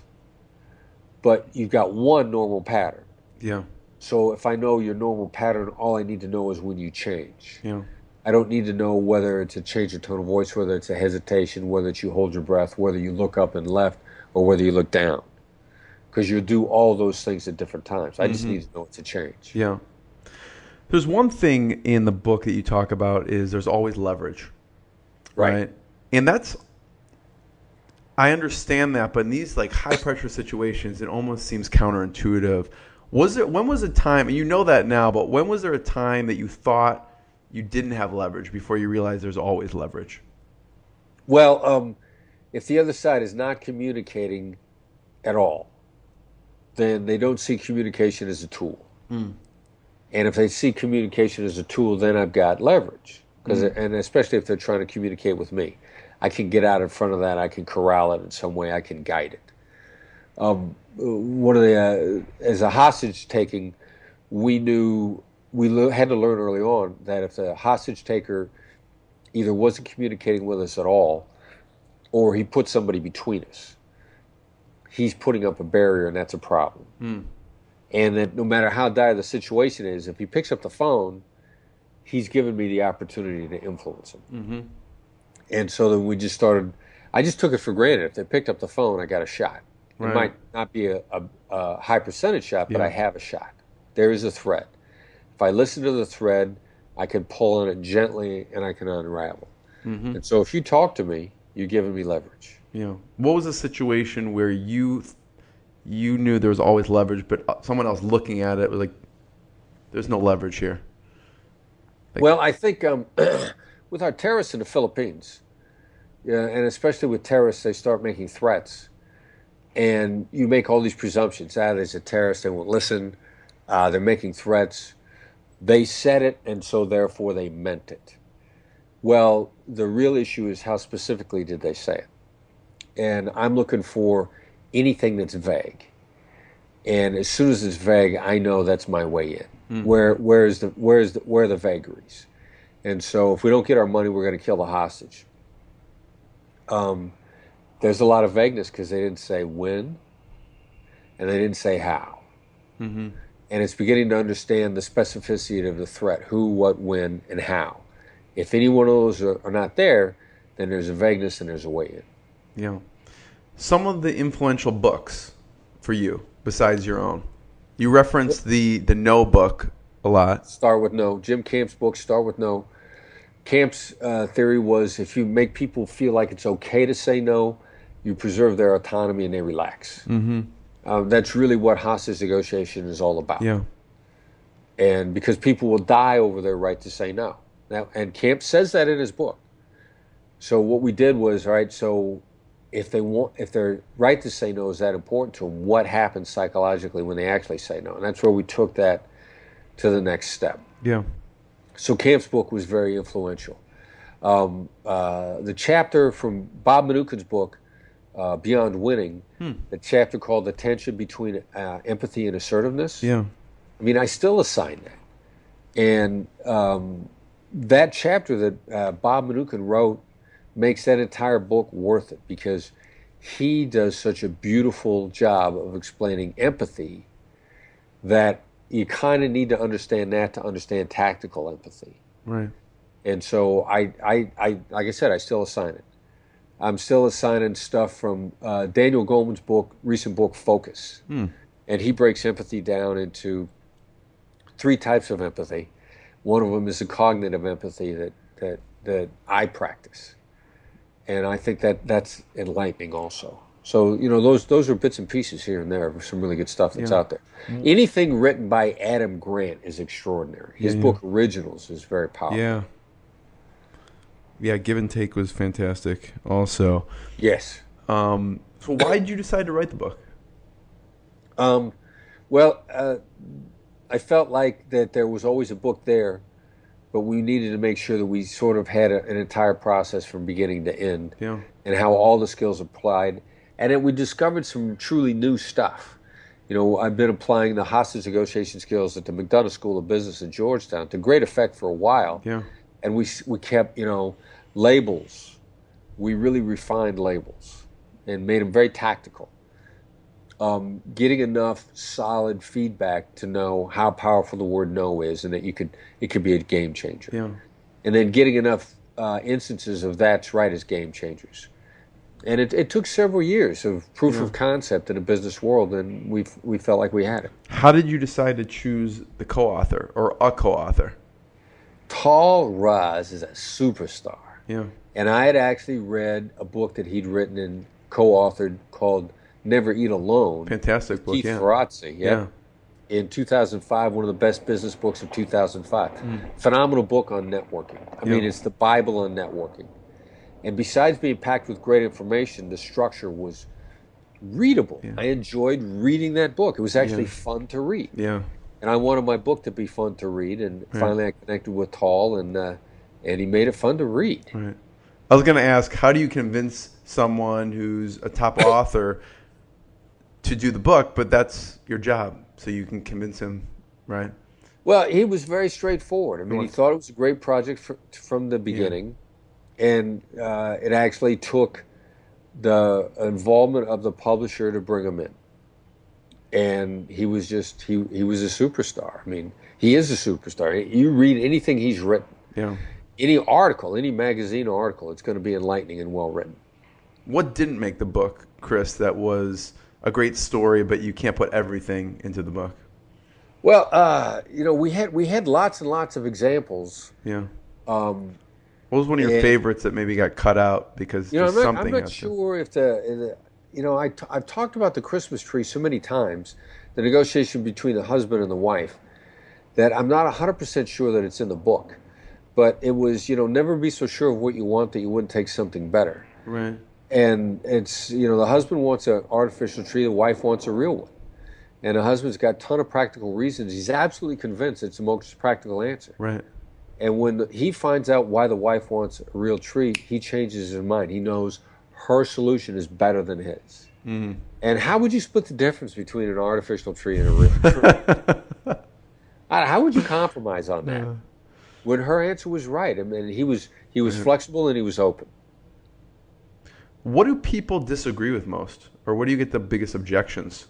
but you've got one normal pattern. Yeah. So if I know your normal pattern, all I need to know is when you change. Yeah. I don't need to know whether it's a change of tone of voice, whether it's a hesitation, whether it's you hold your breath, whether you look up and left, or whether you look down. Because you do all those things at different times. I just need to know it's a change. Yeah. There's one thing in the book that you talk about is there's always leverage. Right? And I understand that, but in these like high pressure situations, it almost seems counterintuitive. When was a time, and you know that now, but when was there a time that you thought you didn't have leverage before you realized there's always leverage? Well, if the other side is not communicating at all, then they don't see communication as a tool. And if they see communication as a tool, then I've got leverage. And especially if they're trying to communicate with me, I can get out in front of that. I can corral it in some way. I can guide it. As a hostage taking, we had to learn early on that if the hostage taker either wasn't communicating with us at all, or he put somebody between us, he's putting up a barrier, and that's a problem. And that no matter how dire the situation is, if he picks up the phone, he's given me the opportunity to influence him. And so then I just took it for granted. If they picked up the phone, I got a shot. It might not be a high percentage shot, but I have a shot. There is a thread. If I listen to the thread, I can pull on it gently and I can unravel. And so if you talk to me, you're giving me leverage. Yeah. What was a situation where you knew there was always leverage, but someone else looking at it was like, there's no leverage here? Well, I think with our terrorists in the Philippines, and especially with terrorists, they start making threats. And you make all these presumptions. There's a terrorist, they won't listen. They're making threats. They said it, and so therefore they meant it. Well, the real issue is how specifically did they say it? And I'm looking for anything that's vague. And as soon as it's vague, I know that's my way in. Where are the vagaries? And so if we don't get our money, we're going to kill the hostage. There's a lot of vagueness because they didn't say when, and they didn't say how. And it's beginning to understand the specificity of the threat: who, what, when, and how. If any one of those are not there, then there's a vagueness and there's a way in. Yeah. Some of the influential books for you, besides your own. You referenced the No book a lot. Start with No. Jim Camp's book, Start with No. Camp's theory was if you make people feel like it's okay to say no, you preserve their autonomy and they relax. That's really what hostage negotiation is all about. Yeah. And because people will die over their right to say no. Now, and Camp says that in his book. So what we did was, all right, so if their right to say no is that important to them, what happens psychologically when they actually say no? And that's where we took that to the next step. Yeah. So Camp's book was very influential. The chapter from Bob Mnookin's book, Beyond Winning, the chapter called The Tension Between Empathy and Assertiveness. Yeah. I mean, I still assign that. And that chapter that Bob Manukin wrote makes that entire book worth it, because he does such a beautiful job of explaining empathy that you kind of need to understand that to understand tactical empathy. Right. And so I like I said, I still assign it. I'm still assigning stuff from Daniel Goleman's recent book, Focus. And he breaks empathy down into 3 types of empathy. One of them is the cognitive empathy that I practice. And I think that's enlightening also. So, those are bits and pieces here and there of some really good stuff that's out there. Anything written by Adam Grant is extraordinary. His book Originals is very powerful. Yeah. Yeah, Give and Take was fantastic also. Yes. So why did you decide to write the book? I felt like that there was always a book there, but we needed to make sure that we sort of had an entire process from beginning to end, and how all the skills applied. And then we discovered some truly new stuff. I've been applying the hostage negotiation skills at the McDonough School of Business at Georgetown to great effect for a while. Yeah. And we kept, labels. We really refined labels and made them very tactical. Getting enough solid feedback to know how powerful the word no is, and that it could be a game changer. Yeah. And then getting enough instances of that's right as game changers. And it took several years of proof of concept in the business world, and we felt like we had it. How did you decide to choose the co-author or a co-author? Tal Raz is a superstar. Yeah. And I had actually read a book that he'd written and co-authored called Never Eat Alone. Fantastic book, Keith Ferrazzi, yeah. In 2005, one of the best business books of 2005. Phenomenal book on networking. I mean, it's the Bible on networking. And besides being packed with great information, the structure was readable. Yeah. I enjoyed reading that book. It was actually fun to read. Yeah. And I wanted my book to be fun to read. And finally I connected with Tal, and he made it fun to read. Right. I was going to ask, how do you convince someone who's a top author to do the book, but that's your job, so you can convince him, right? Well, he was very straightforward. I mean, he thought it was a great project from the beginning. And it actually took the involvement of the publisher to bring him in. And he was he was a superstar. I mean, he is a superstar. You read anything he's written, any article, any magazine article, it's going to be enlightening and well written. What didn't make the book, Chris, that was a great story, but you can't put everything into the book? Well, we had lots and lots of examples. Yeah. What was one of your favorites that maybe got cut out because there's something? I'm not sure if I've talked about the Christmas tree so many times, the negotiation between the husband and the wife, that I'm not 100% sure that it's in the book. But it was, never be so sure of what you want that you wouldn't take something better. Right. And it's, the husband wants an artificial tree, the wife wants a real one. And the husband's got a ton of practical reasons. He's absolutely convinced it's the most practical answer. Right. And when he finds out why the wife wants a real tree, he changes his mind. He knows her solution is better than his. Mm-hmm. And how would you split the difference between an artificial tree and a real tree? How would you compromise on that? Yeah. When her answer was right, I mean, he was flexible and he was open. What do people disagree with most, or what do you get the biggest objections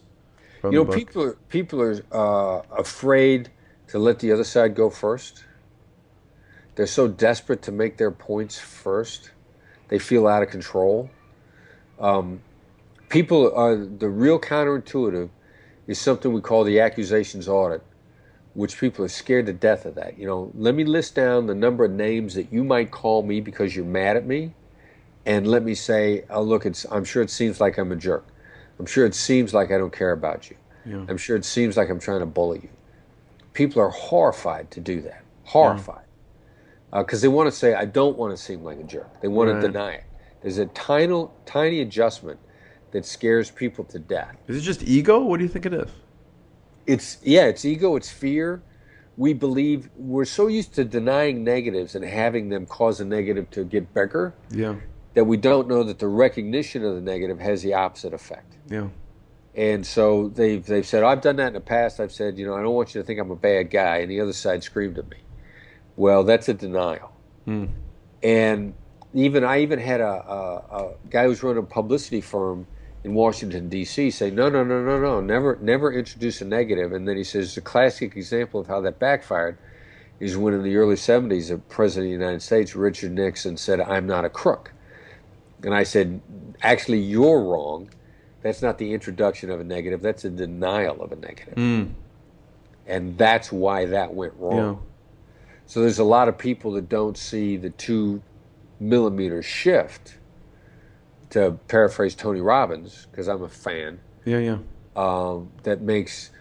from the book? People are afraid to let the other side go first. They're so desperate to make their points first. They feel out of control. People are, the real counterintuitive is something we call the accusations audit, which people are scared to death of that. Let me list down the number of names that you might call me because you're mad at me, and let me say, oh, look, I'm sure it seems like I'm a jerk. I'm sure it seems like I don't care about you. Yeah. I'm sure it seems like I'm trying to bully you. People are horrified to do that. Horrified. Because they want to say, I don't want to seem like a jerk. They want to deny it. There's a tiny adjustment that scares people to death. Is it just ego? What do you think it is? It's ego, it's fear. We believe we're so used to denying negatives and having them cause a negative to get bigger that we don't know that the recognition of the negative has the opposite effect. Yeah. And so they've said, I've done that in the past. I've said, I don't want you to think I'm a bad guy. And the other side screamed at me. Well, that's a denial. And I even had a guy who's running a publicity firm in Washington, D.C. say, no, never introduce a negative. And then he says the classic example of how that backfired is when in the early 70s, the President of the United States, Richard Nixon, said, I'm not a crook. And I said, actually, you're wrong. That's not the introduction of a negative. That's a denial of a negative. And that's why that went wrong. Yeah. So there's a lot of people that don't see the 2-millimeter shift, to paraphrase Tony Robbins, because I'm a fan. That makes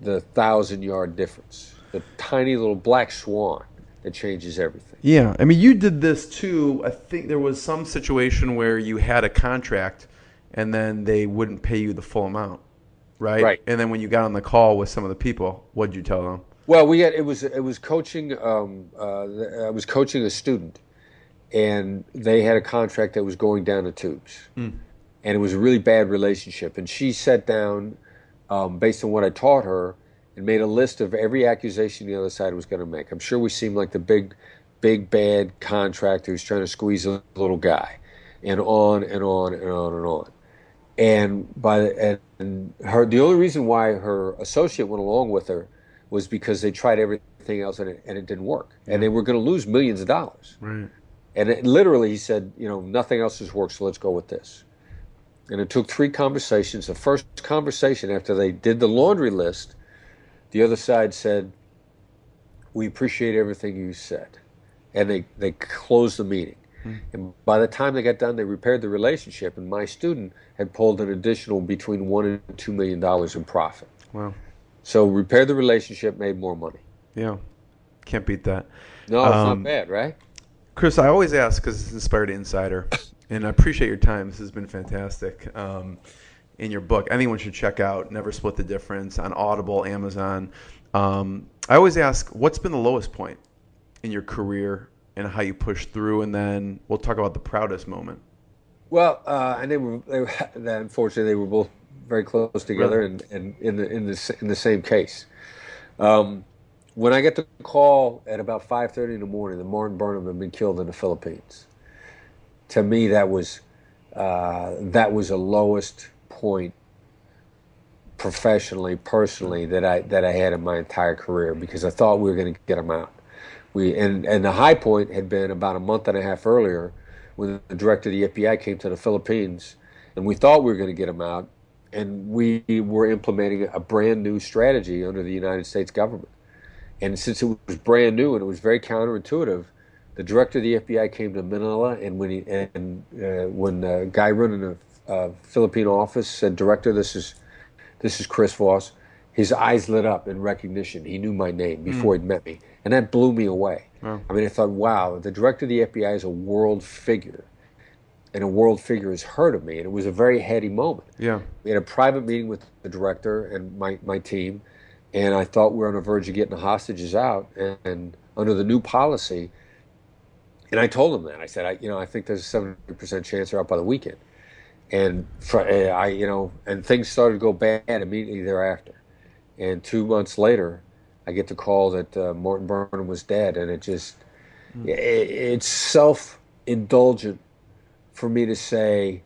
the 1,000-yard difference. The tiny little black swan that changes everything. Yeah. I mean, you did this too. I think there was some situation where you had a contract and then they wouldn't pay you the full amount, right? Right. And then when you got on the call with some of the people, what did you tell them? Well, it was coaching. I was coaching a student, and they had a contract that was going down the tubes, and it was a really bad relationship. And she sat down, based on what I taught her, and made a list of every accusation the other side was going to make. I'm sure we seemed like the big bad contractor who's trying to squeeze a little guy, and on and on and on and on. And the only reason why her associate went along with her was because they tried everything else and it didn't work, and they were going to lose millions of dollars. Right. And literally, he said, nothing else has worked, so let's go with this. And it took 3 conversations. The first conversation, after they did the laundry list, the other side said, we appreciate everything you said. And they closed the meeting. And by the time they got done, they repaired the relationship, and my student had pulled an additional between $1 and $2 million in profit. Wow. So repaired the relationship, made more money. Yeah. Can't beat that. No, it's not bad, right? Chris, I always ask, because it's Inspired Insider, and I appreciate your time. This has been fantastic. In your book, anyone should check out Never Split the Difference on Audible, Amazon. I always ask, what's been the lowest point in your career and how you pushed through, and then we'll talk about the proudest moment. Well, and unfortunately, they were both very close together, really? and in the same case. When I get the call at about 5:30 in the morning that Martin Burnham had been killed in the Philippines, to me that was a lowest point professionally, personally, that I had in my entire career, because I thought we were going to get him out. And the high point had been about a month and a half earlier, when the director of the FBI came to the Philippines, and we thought we were going to get him out, and we were implementing a brand new strategy under the United States government. And since it was brand new and it was very counterintuitive, the director of the FBI came to Manila, and when the guy running the Philippine office said, "Director, this is Chris Voss," his eyes lit up in recognition. He knew my name before he'd met me, and that blew me away. Wow. I mean, I thought, wow, the director of the FBI is a world figure, and a world figure has heard of me, and it was a very heady moment. Yeah, we had a private meeting with the director and my team, and I thought we were on the verge of getting the hostages out, and under the new policy. And I told him that. I said, I think there's a 70% chance they're out by the weekend. And and things started to go bad immediately thereafter. And 2 months later, I get the call that Martin Burnham was dead, and it's self-indulgent for me to say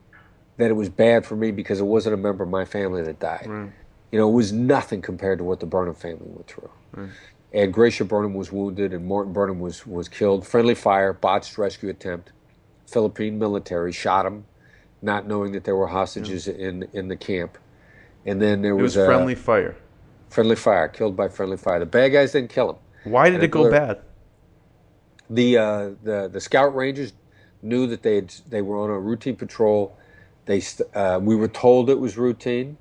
that it was bad for me because it wasn't a member of my family that died. Right. It was nothing compared to what the Burnham family went through. Right. And Gracia Burnham was wounded, and Martin Burnham was killed. Friendly fire, botched rescue attempt. Philippine military shot him, not knowing that there were hostages in the camp. And then there was friendly fire. Friendly fire, killed by friendly fire. The bad guys didn't kill him. Why did it go bad? The scout rangers knew that they were on a routine patrol. We were told it was routine.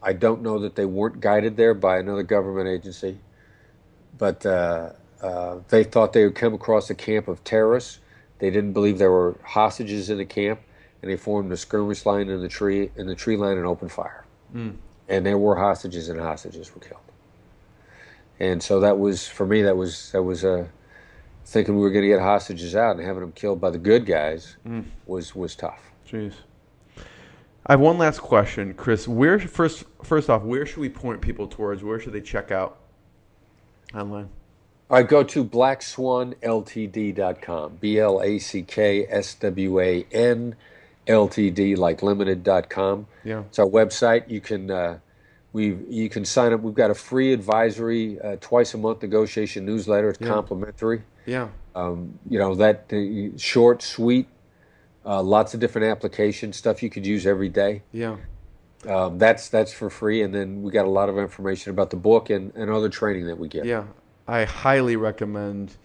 I don't know that they weren't guided there by another government agency, but they thought they would come across a camp of terrorists. They didn't believe there were hostages in the camp, and they formed a skirmish line in the tree line and opened fire. And there were hostages, and hostages were killed. And so that was, for me, that was thinking we were going to get hostages out, and having them killed by the good guys was tough. Jeez. I have one last question, Chris. Where first off, where should we point people towards? Where should they check out online? All right, go to blackswanltd.com, BLACKSWAN like limited.com. Yeah. It's our website. You can sign up. We've got a free advisory twice a month negotiation newsletter. It's complimentary. Yeah. Short, sweet, lots of different applications, stuff you could use every day. Yeah. That's for free, and then we got a lot of information about the book and other training that we get. Yeah. I highly recommend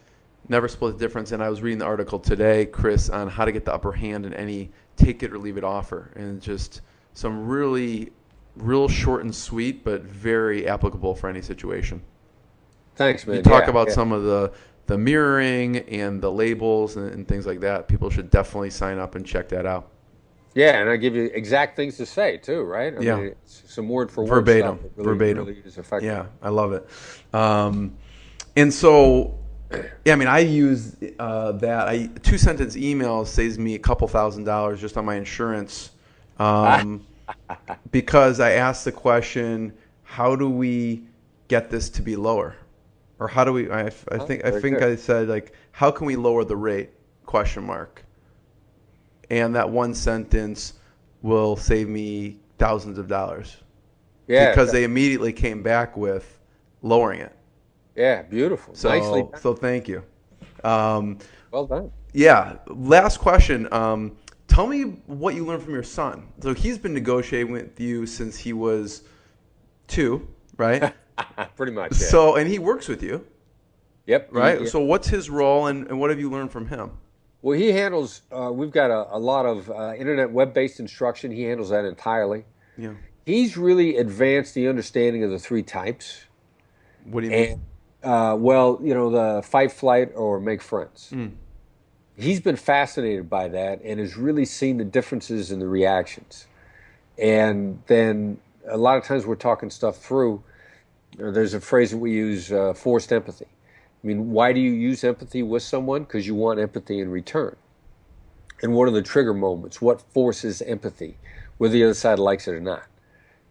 Never Split the Difference. And I was reading the article today, Chris, on how to get the upper hand in any take it or leave it offer. And just some real short and sweet, but very applicable for any situation. Thanks, man. You talk about some of the mirroring and the labels and things like that. People should definitely sign up and check that out. Yeah, and I give you exact things to say too, right? I mean, it's some word for word verbatim, stuff. verbatim. Really is effective. Yeah, I love it. And so, yeah, I mean, I use that. 2-sentence email saves me a couple $1,000s just on my insurance, because I asked the question, how do we get this to be lower? Or how do we? I think I said, like, how can we lower the rate? ? And that one sentence will save me thousands of dollars. Yeah, because they immediately came back with lowering it. Yeah, beautiful. So, nicely done. So thank you. Well done. Yeah. Last question. Tell me what you learned from your son. So he's been negotiating with you since he was 2, right? Pretty much. Yeah. So, and he works with you. Yep. Right. Yeah. So what's his role, and what have you learned from him? Well, he handles. We've got a lot of internet web-based instruction. He handles that entirely. Yeah. He's really advanced the understanding of the 3 types. What do you mean? The fight, flight, or make friends. He's been fascinated by that and has really seen the differences in the reactions. And then a lot of times we're talking stuff through. There's a phrase that we use, forced empathy. I mean, why do you use empathy with someone? Because you want empathy in return. And what are the trigger moments? What forces empathy, whether the other side likes it or not?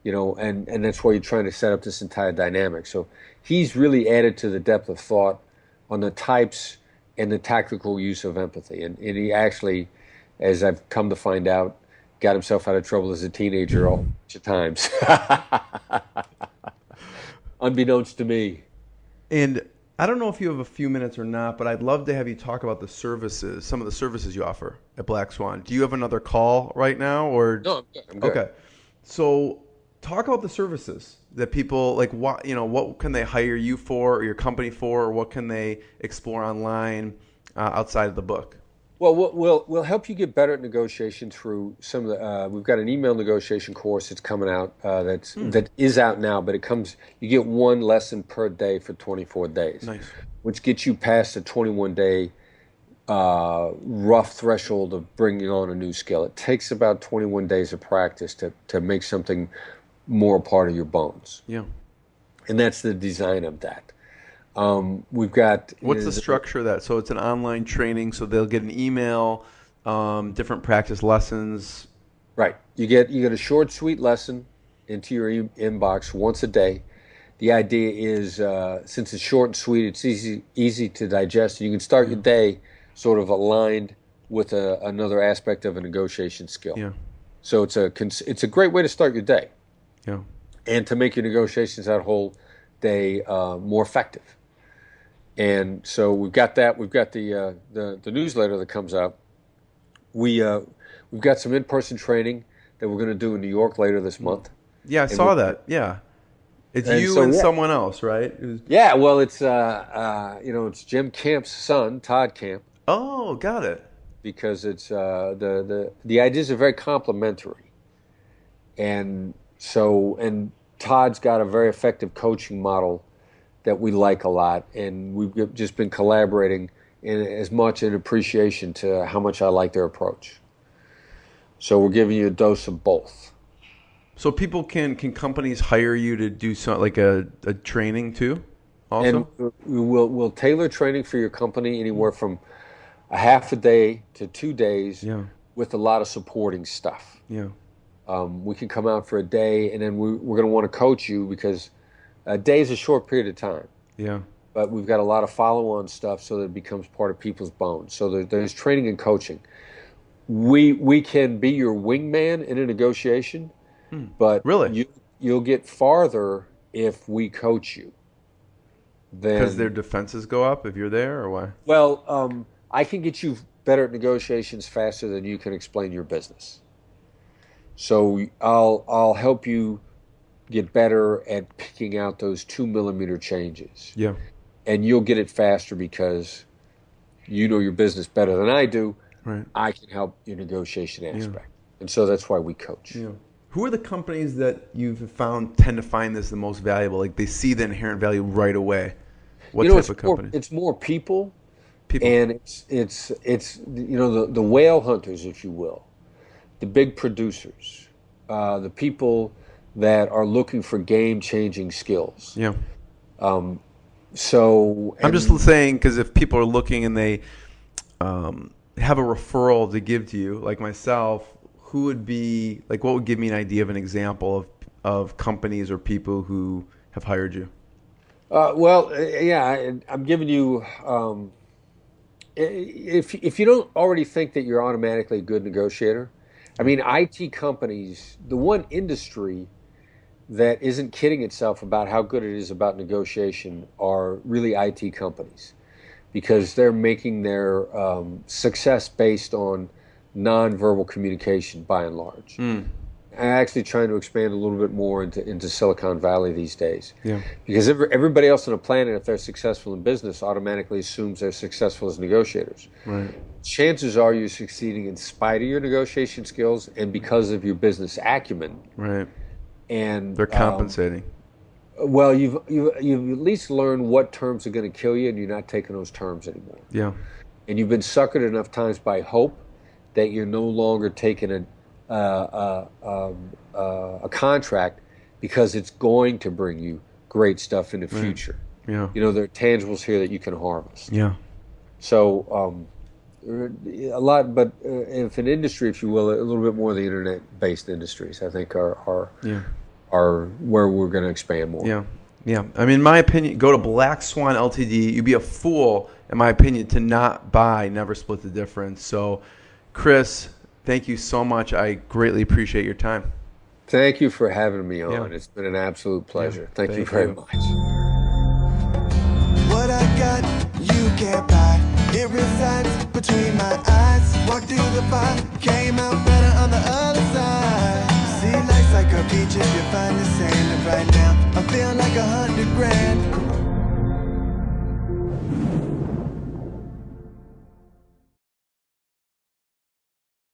And that's why you're trying to set up this entire dynamic. So he's really added to the depth of thought on the types and the tactical use of empathy. And he actually, as I've come to find out, got himself out of trouble as a teenager all bunch of times. Unbeknownst to me. And I don't know if you have a few minutes or not, but I'd love to have you talk about some of the services you offer at Black Swan. Do you have another call right now, or? No, I'm good. Okay. So talk about the services that people, like, what can they hire you for, or your company for, or what can they explore online outside of the book? Well, we'll help you get better at negotiation through some of the. We've got an email negotiation course that's coming out. That is out now, but you get 1 lesson per day for 24 days. Nice. Which gets you past the 21-day rough threshold of bringing on a new skill. It takes about 21 days of practice to make something more a part of your bones. Yeah. And that's the design of that. We've got. What's the structure of that? So it's an online training, so they'll get an email, different practice lessons. Right. You get a short, sweet lesson into your inbox once a day. The idea is, since it's short and sweet, it's easy to digest. You can start your day sort of aligned with another aspect of a negotiation skill. Yeah. So it's a great way to start your day. Yeah. And to make your negotiations that whole day more effective. And so we've got that. We've got the newsletter that comes out. We've got some in-person training that we're going to do in New York later this month. Yeah, I saw that. Yeah. It's you and someone else, right? Yeah, well, it's Jim Camp's son, Todd Camp. Oh, got it. Because it's the ideas are very complementary. And Todd's got a very effective coaching model that we like a lot, and we've just been collaborating as much in appreciation to how much I like their approach. So we're giving you a dose of both. So people can companies hire you to do something like a training too? Also? And we'll tailor training for your company anywhere from a half a day to 2 days, with a lot of supporting stuff. Yeah. We can come out for a day, and then we're going to want to coach you because a day is a short period of time. Yeah. But we've got a lot of follow-on stuff so that it becomes part of people's bones. So there's training and coaching. We can be your wingman in a negotiation, but really, you'll get farther if we coach you. Because their defenses go up if you're there, or why? Well, I can get you better at negotiations faster than you can explain your business. So I'll help you get better at picking out those 2 millimeter changes. Yeah. And you'll get it faster because you know your business better than I do. Right. I can help your negotiation aspect. And so that's why we coach. Yeah. Who are the companies that you've found tend to find this the most valuable? Like they see the inherent value right away. What type of company? It's more people. And it's the whale hunters, if you will, the big producers, the people that are looking for game-changing skills. Yeah. So I'm just saying, because if people are looking and they have a referral to give to you, like myself, who would be like, what would give me an idea of an example of companies or people who have hired you? I'm giving you. If you don't already think that you're automatically a good negotiator, I mean, IT companies, the one industry that isn't kidding itself about how good it is about negotiation are really IT companies, because they're making their success based on nonverbal communication by and large. I'm actually trying to expand a little bit more into Silicon Valley these days. Yeah. Because everybody else on the planet, if they're successful in business, automatically assumes they're successful as negotiators. Right. Chances are you're succeeding in spite of your negotiation skills and because of your business acumen. Right. And they're compensating. Well, you've at least learned what terms are going to kill you, and you're not taking those terms anymore. Yeah. And you've been suckered enough times by hope that you're no longer taking a contract because it's going to bring you great stuff in the future. Yeah. There are tangibles here that you can harvest. Yeah. So a lot, but if an industry, if you will, a little bit more of the internet-based industries, I think are where we're going to expand more. Yeah. Yeah. I mean, in my opinion, go to Black Swan Ltd. You'd be a fool, in my opinion, to not buy Never Split the Difference. So, Chris, thank you so much. I greatly appreciate your time. Thank you for having me on. Yeah. It's been an absolute pleasure. Yeah. Thank you very much. What I got, you can't buy. It resides between my eyes.